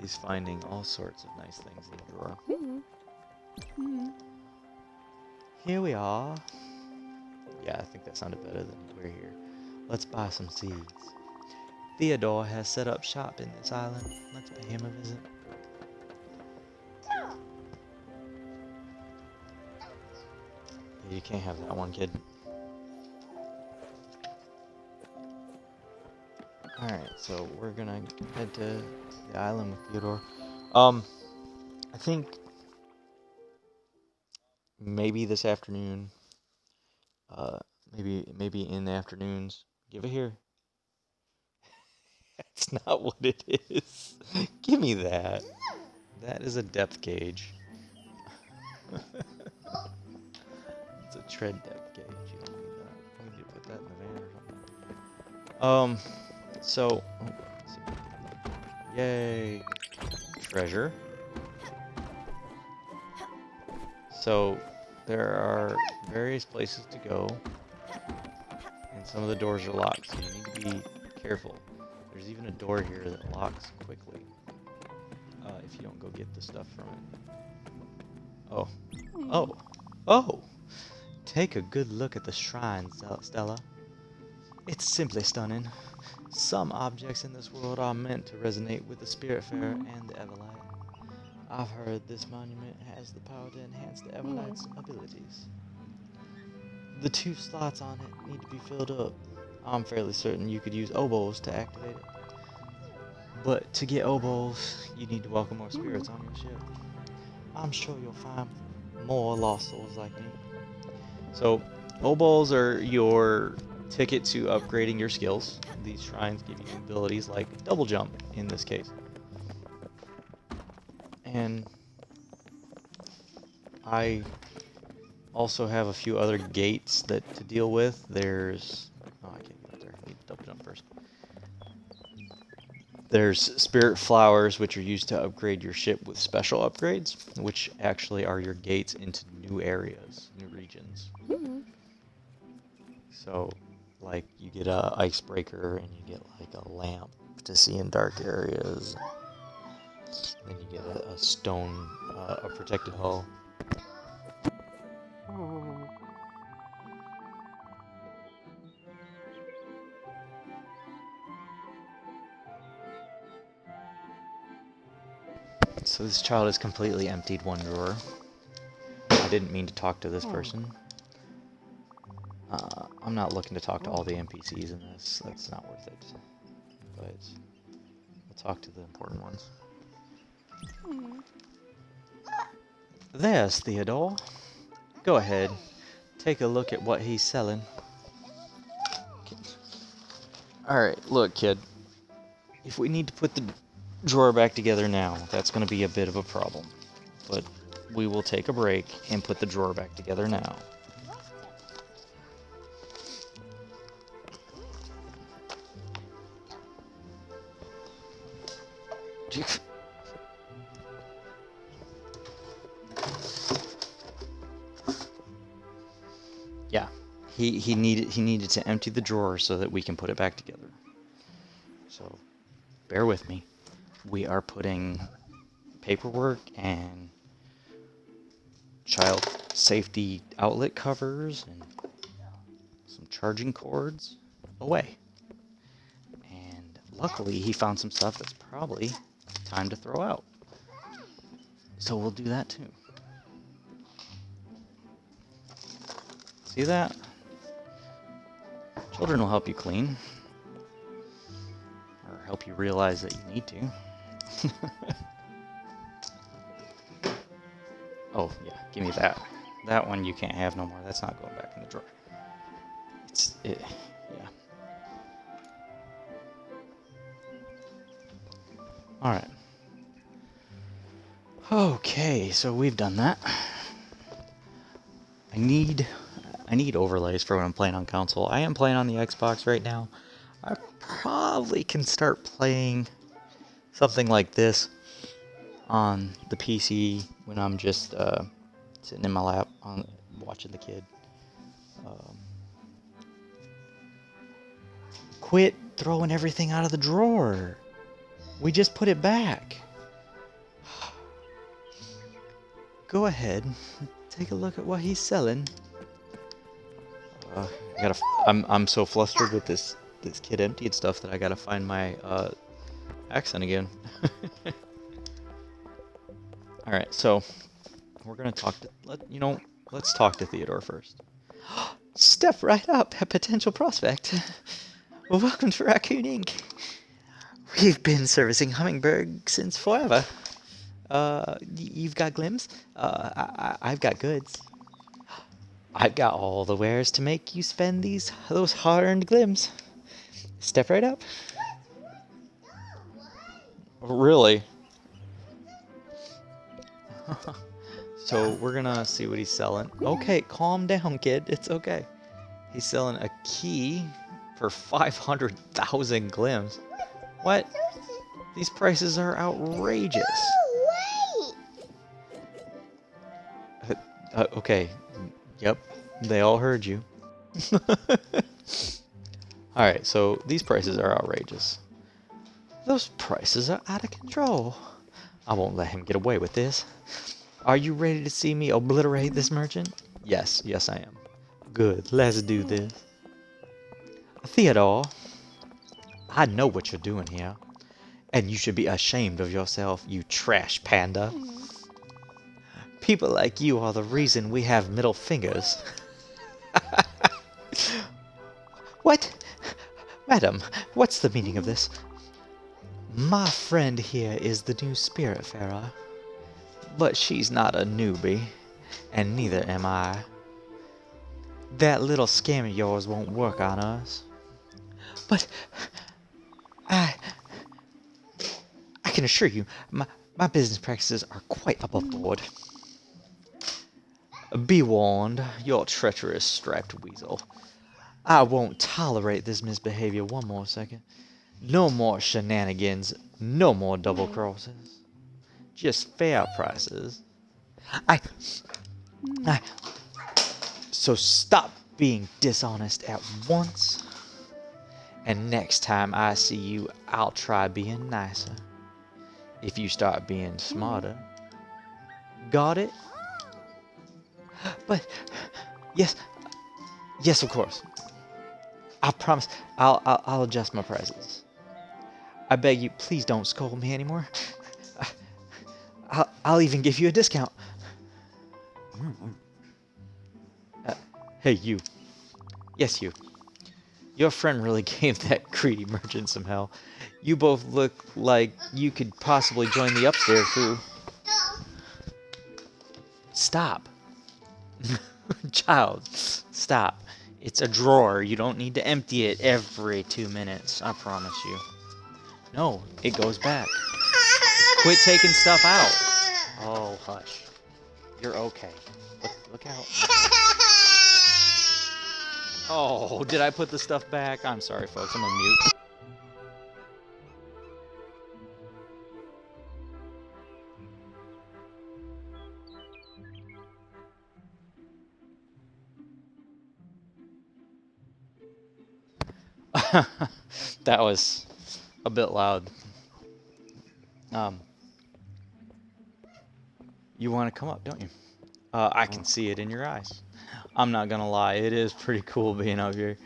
He's finding all sorts of nice things in the drawer. Here we are. Yeah, I think that sounded better than we're here. Let's buy some seeds. Theodore has set up shop in this island. Let's pay him a visit. You can't have that one, kid. Alright, so we're gonna head to the island with Theodore. I think maybe this afternoon, maybe in the afternoons. Give it here. That's not what it is. Give me that. That is a depth gauge. It's a tread depth gauge. You don't need that. You need to put that in the van or something. So, let's see. Yay. Treasure. So, there are various places to go. And some of the doors are locked, so you need to be careful. There's even a door here that locks quickly. If you don't go get the stuff from it. Oh. Oh. Oh! Take a good look at the shrine, Stella. It's simply stunning. Some objects in this world are meant to resonate with the Spiritfarer and the Everlight. I've heard this monument has the power to enhance the Everlight's abilities. The 2 slots on it need to be filled up. I'm fairly certain you could use oboes to activate it. But to get oboes, you need to welcome more spirits on your ship. I'm sure you'll find more lost souls like me. So, oboes are your ticket to upgrading your skills. These shrines give you abilities like double jump in this case. And I also have a few other gates that to deal with. There's... Oh, I can't get up there. I need to double jump first. There's spirit flowers, which are used to upgrade your ship with special upgrades, which actually are your gates into new areas, new regions. So, like, you get a icebreaker, and you get, like, a lamp to see in dark areas. Then you get a stone, a protected hull. So this child has completely emptied one drawer. I didn't mean to talk to this person. I'm not looking to talk to all the NPCs in this. That's not worth it. But we'll talk to the important ones. There's Theodore. Go ahead. Take a look at what he's selling. Alright, look, kid. If we need to put the drawer back together now, that's going to be a bit of a problem. But we will take a break and put the drawer back together now. Yeah, he needed to empty the drawer so that we can put it back together. So, bear with me. We are putting paperwork and child safety outlet covers and some charging cords away. And luckily, he found some stuff that's probably time to throw out. So we'll do that too. See that? Children will help you clean. Or help you realize that you need to. Oh, yeah, give me that. That one you can't have no more. That's not going back in the drawer. Yeah. Alright. Okay, so we've done that. I need overlays for when I'm playing on console. I am playing on the Xbox right now. I probably can start playing something like this on the PC when I'm just sitting in my lap watching the kid. Quit throwing everything out of the drawer. We just put it back. Go ahead, take a look at what he's selling. I'm so flustered with this kid emptied stuff that I gotta find my accent again. All right, so we're gonna talk to let's talk to Theodore first. Step right up, a potential prospect. Well, welcome to Raccoon Inc. We've been servicing Hummingberg since forever. You've got glims? I've got goods. I've got all the wares to make you spend those hard-earned glims. Step right up. Really? So we're gonna see what he's selling. Okay, calm down, kid. It's okay. He's selling a key for 500,000 glims. What? These prices are outrageous. Okay. Yep. They all heard you. Alright, so these prices are outrageous. Those prices are out of control. I won't let him get away with this. Are you ready to see me obliterate this merchant? Yes, I am. Good, let's do this. Theodore, I know what you're doing here. And you should be ashamed of yourself, you trash panda. People like you are the reason we have middle fingers. What? Madam, what's the meaning of this? My friend here is the new Spiritfarer. But she's not a newbie, and neither am I. That little scam of yours won't work on us. But I can assure you, my business practices are quite above board. Be warned, you're treacherous striped weasel. I won't tolerate this misbehavior one more second. No more shenanigans, no more double crosses. Just fair prices. So stop being dishonest at once. And next time I see you, I'll try being nicer. If you start being smarter. Got it? But yes, of course. I promise I'll adjust my prices. I beg you, please don't scold me anymore. I'll even give you a discount. Hey, you. Yes, you. Your friend really gave that greedy merchant some hell. You both look like you could possibly join the upstairs crew. Stop. Child, stop. It's a drawer. You don't need to empty it every 2 minutes. I promise you. No, it goes back. Quit taking stuff out. Oh, hush. You're okay. Look out. Oh, did I put the stuff back? I'm sorry, folks. I'm on mute. That was a bit loud. You want to come up, don't you? I can see it in your eyes. I'm not gonna lie, it is pretty cool being up here.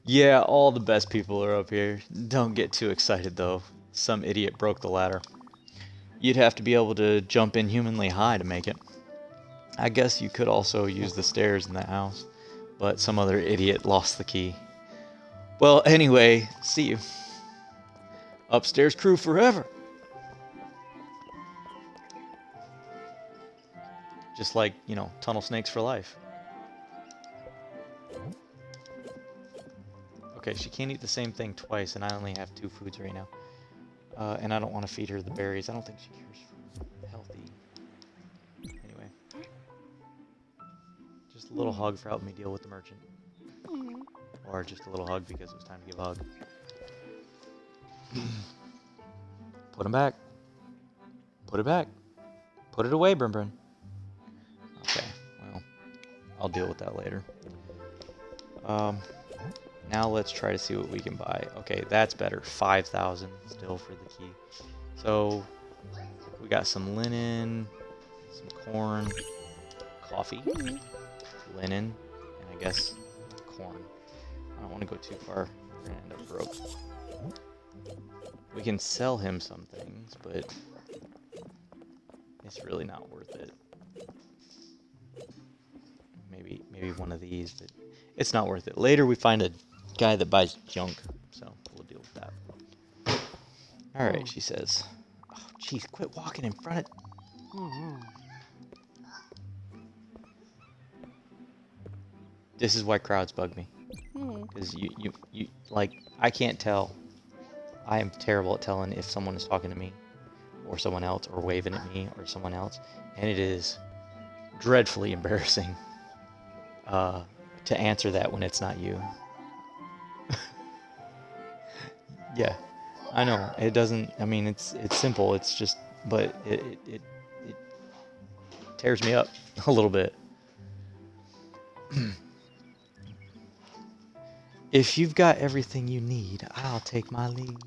Yeah, all the best people are up here. Don't get too excited though. Some idiot broke the ladder. you'd have to be able to jump inhumanly high to make it. I guess you could also use the stairs in that house, but some other idiot lost the key. Well, anyway, see you. Upstairs crew forever. Just like, you know, tunnel snakes for life. Okay, she can't eat the same thing twice, and I only have 2 foods right now. And I don't want to feed her the berries. I don't think she cares for healthy. Anyway. Just a little hug for helping me deal with the merchant. Or just a little hug because it was time to give a hug. Put him back. Put it back. Put it away, Brin Brin. Okay, well, I'll deal with that later. Now let's try to see what we can buy. Okay, that's better. 5,000 still for the key. So we got some linen, some corn, coffee, linen, and I guess corn. I don't want to go too far. We're gonna end up broke. We can sell him some things, but it's really not worth it. Maybe one of these, but it's not worth it. Later we find a guy that buys junk, so we'll deal with that. All right, she says. Oh, jeez, quit walking in front of. This is why crowds bug me, because you like, I can't tell. I am terrible at telling if someone is talking to me, or someone else, or waving at me, or someone else, and it is dreadfully embarrassing to answer that when it's not you. Yeah, I know. It doesn't, I mean, it's simple. It's just, but it tears me up a little bit. If you've got everything you need, I'll take my leave.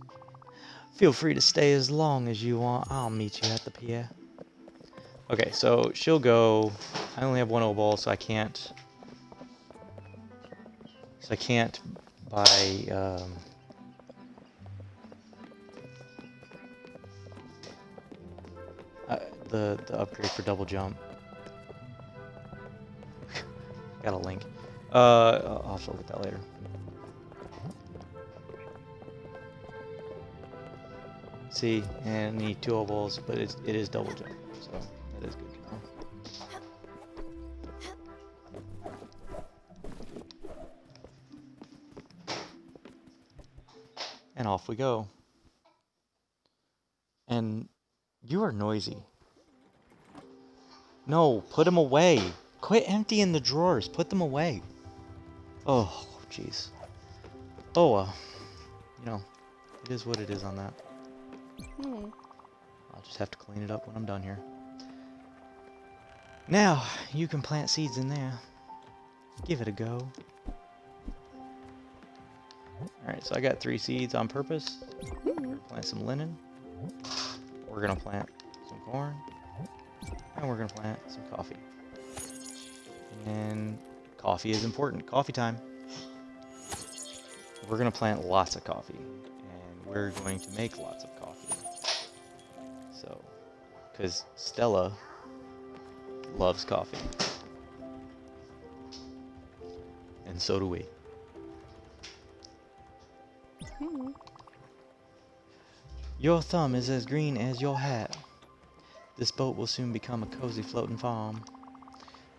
Feel free to stay as long as you want. I'll meet you at the pier. Okay, so she'll go. I only have 1 old ball, so I can't. Buy. The upgrade for double jump. Got a link. I'll have to look at that later. See, and I need 2 obols, but it is double jump, so that is good to know. And off we go. And you are noisy. No, put them away. Quit emptying the drawers. Put them away. Oh, jeez. Oh, you know, it is what it is on that. I'll just have to clean it up when I'm done here. Now, you can plant seeds in there. Give it a go. Alright, so I got 3 seeds on purpose. We're gonna plant some linen. We're gonna plant some corn. And we're gonna plant some coffee. And coffee is important. Coffee time. We're gonna plant lots of coffee. And we're going to make lots of coffee. So, because Stella loves coffee. And so do we. Your thumb is as green as your hat. This boat will soon become a cozy floating farm.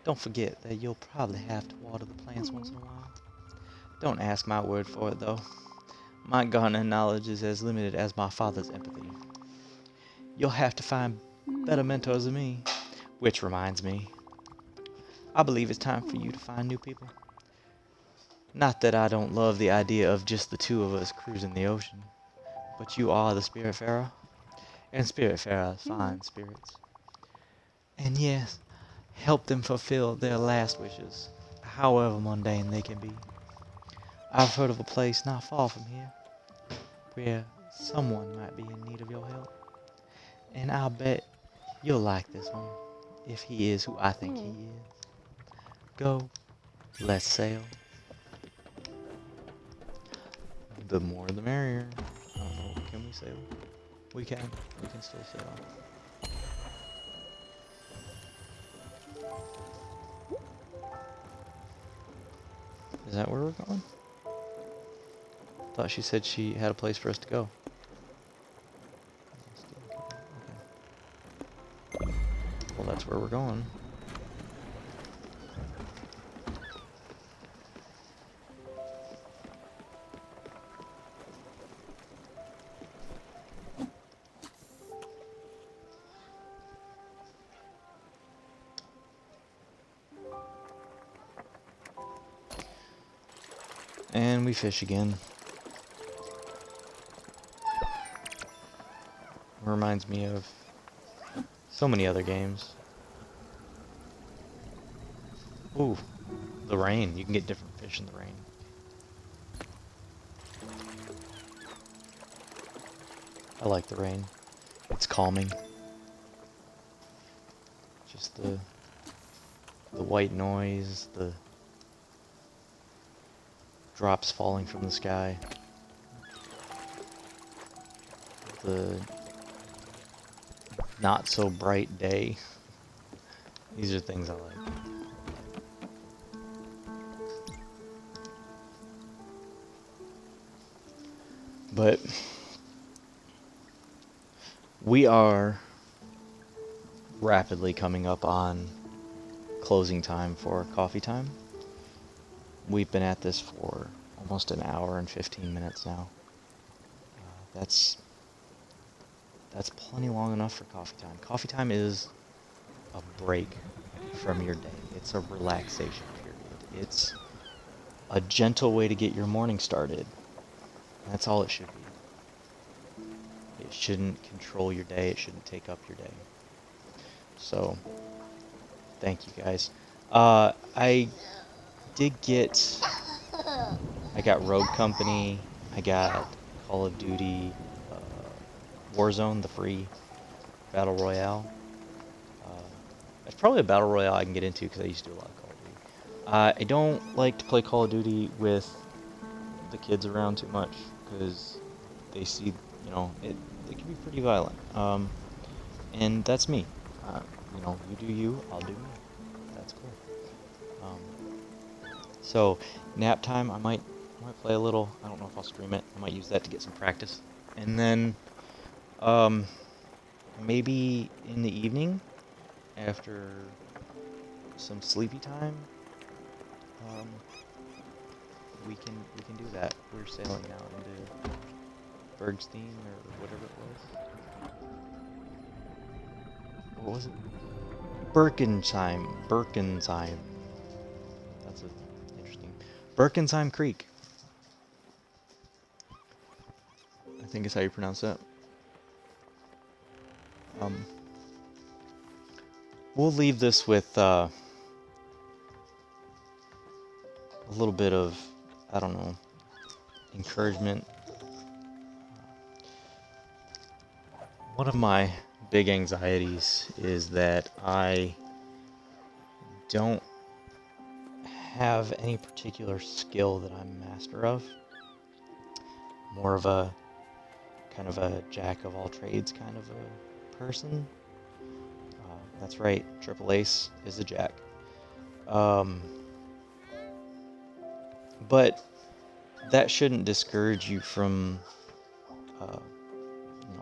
Don't forget that you'll probably have to water the plants once in a while. Don't ask my word for it, though. My gardening knowledge is as limited as my father's empathy. You'll have to find better mentors than me. Which reminds me, I believe it's time for you to find new people. Not that I don't love the idea of just the 2 of us cruising the ocean, but you are the Spiritfarer, and Spiritfarers find spirits. And yes, help them fulfill their last wishes, however mundane they can be. I've heard of a place not far from here, where someone might be in need of your help. And I'll bet you'll like this one, if he is who I think he is. Go, let's sail. The more the merrier. Oh, can we sail? We can still sail. Is that where we're going? Thought she said she had a place for us to go. Okay. Well, that's where we're going. And we fish again. Reminds me of so many other games. Ooh, the rain. You can get different fish in the rain. I like the rain. It's calming. Just the white noise, the drops falling from the sky, the not so bright day. These are things I like. But we are rapidly coming up on closing time for coffee time. We've been at this for almost an hour and 15 minutes now. That's plenty long enough for coffee time. Coffee time is a break from your day. It's a relaxation period. It's a gentle way to get your morning started. That's all it should be. It shouldn't control your day. It shouldn't take up your day. So, thank you guys. I got Rogue Company. I got Call of Duty Warzone, the free Battle Royale. It's probably a Battle Royale I can get into because I used to do a lot of Call of Duty. I don't like to play Call of Duty with the kids around too much because they see, it can be pretty violent. And that's me. You do you, I'll do me. That's cool. So, nap time, I might play a little. I don't know if I'll stream it. I might use that to get some practice. And then, maybe in the evening, after some sleepy time, we can do that. We're sailing now into Bergstein or whatever it was. What was it? Birkensheim. That's interesting. Birkensheim Creek. I think is how you pronounce that. We'll leave this with a little bit of, I don't know, encouragement. One of my big anxieties is that I don't have any particular skill that I'm master of. More of a kind of a jack of all trades kind of a person. That's right, Triple Ace is a jack. But that shouldn't discourage you from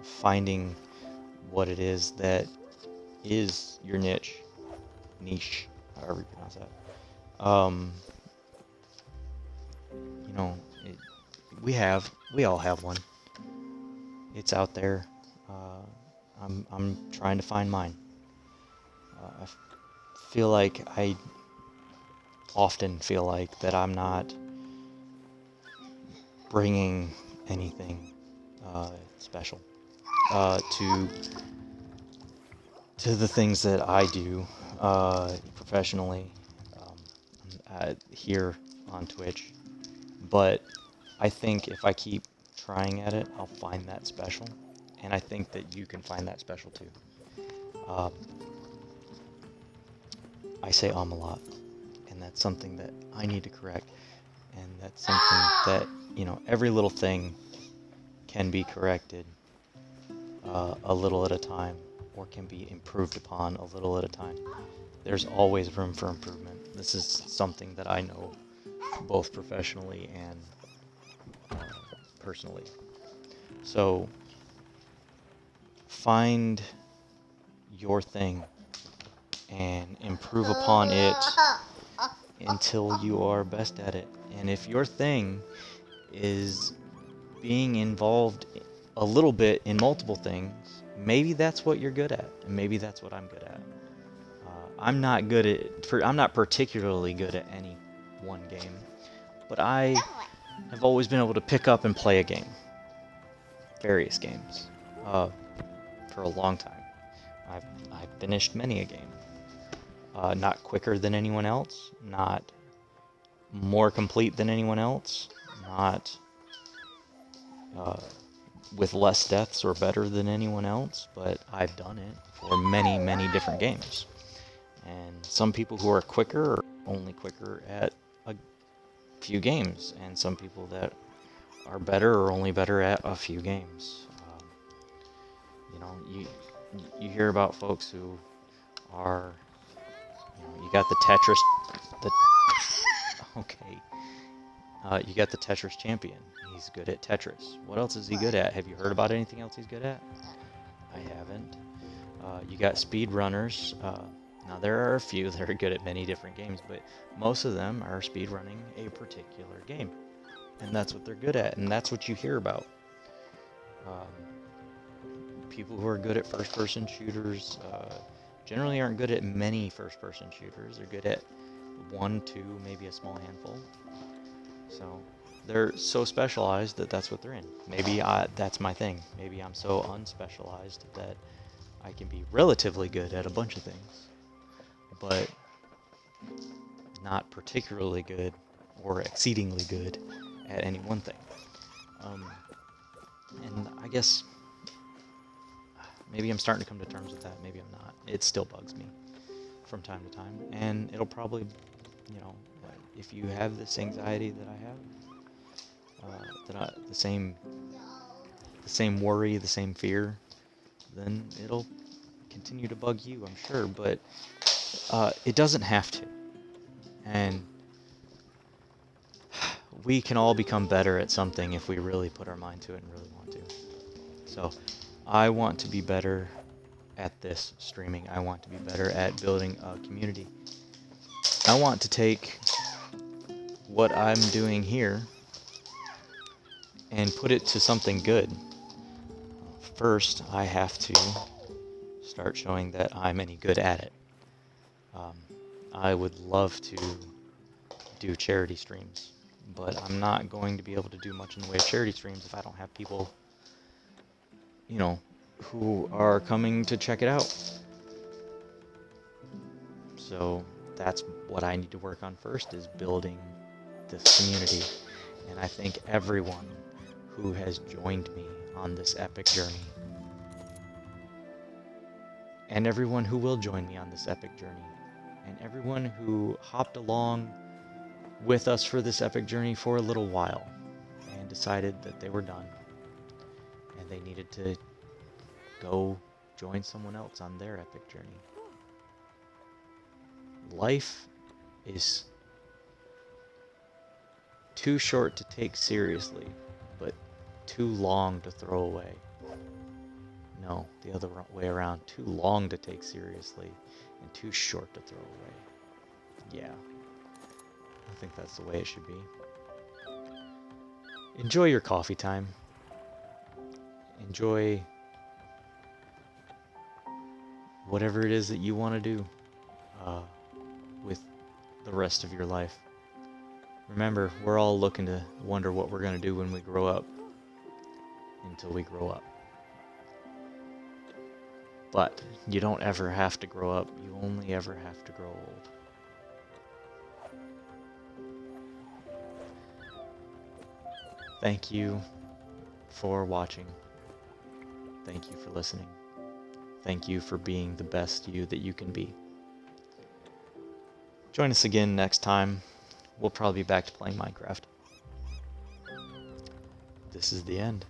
finding what it is that is your niche, however you pronounce that. We all have one. It's out there. I'm trying to find mine. I often feel like that I'm not bringing anything special to the things that I do professionally here on Twitch. But I think if I keep trying at it, I'll find that special. And I think that you can find that special too. I say a lot, and that's something that I need to correct. And that's something that, every little thing can be corrected a little at a time. or can be improved upon a little at a time. There's always room for improvement. This is something that I know both professionally and personally. So find your thing and improve upon it until you are best at it. And if your thing is being involved a little bit in multiple things, maybe that's what you're good at, and maybe that's what I'm good at. I'm not particularly good at any one game, but I have always been able to pick up and play a game, various games, for a long time. I've finished many a game, not quicker than anyone else, not more complete than anyone else, not with less deaths or better than anyone else, but I've done it for many, many different games. And some people who are quicker are only quicker at a few games, and some people that are better are only better at a few games. You hear about folks who are, you got the Tetris, you got the Tetris champion. He's good at Tetris. What else is he good at? Have you heard about anything else he's good at? I haven't. You got speedrunners. Now there are a few that are good at many different games, but most of them are speedrunning a particular game. And that's what they're good at, and that's what you hear about. People who are good at first-person shooters generally aren't good at many first-person shooters. They're good at one, two, maybe a small handful. So they're so specialized that that's what they're in. Maybe that's my thing. Maybe I'm so unspecialized that I can be relatively good at a bunch of things, but not particularly good or exceedingly good at any one thing. And I guess maybe I'm starting to come to terms with that. Maybe I'm not. It still bugs me from time to time, and it'll probably, if you have this anxiety that I have, the same worry, the same fear, then it'll continue to bug you, I'm sure. But it doesn't have to, and we can all become better at something if we really put our mind to it and really want to. So I want to be better at this streaming. I want to be better at building a community. I want to take what I'm doing here and put it to something good. First, I have to start showing that I'm any good at it. I would love to do charity streams, but I'm not going to be able to do much in the way of charity streams if I don't have people, who are coming to check it out. So that's what I need to work on first, is building this community. And I thank everyone who has joined me on this epic journey, and everyone who will join me on this epic journey, and everyone who hopped along with us for this epic journey for a little while and decided that they were done and they needed to go join someone else on their epic journey. Life is too short to take seriously, but too long to throw away. No, the other way around. Too long to take seriously and too short to throw away. Yeah, I think that's the way it should be. Enjoy your coffee time. Enjoy whatever it is that you want to do with the rest of your life. Remember, we're all looking to wonder what we're going to do when we grow up, until we grow up. But you don't ever have to grow up, you only ever have to grow old. Thank you for watching. Thank you for listening. Thank you for being the best you that you can be. Join us again next time. We'll probably be back to playing Minecraft. This is the end.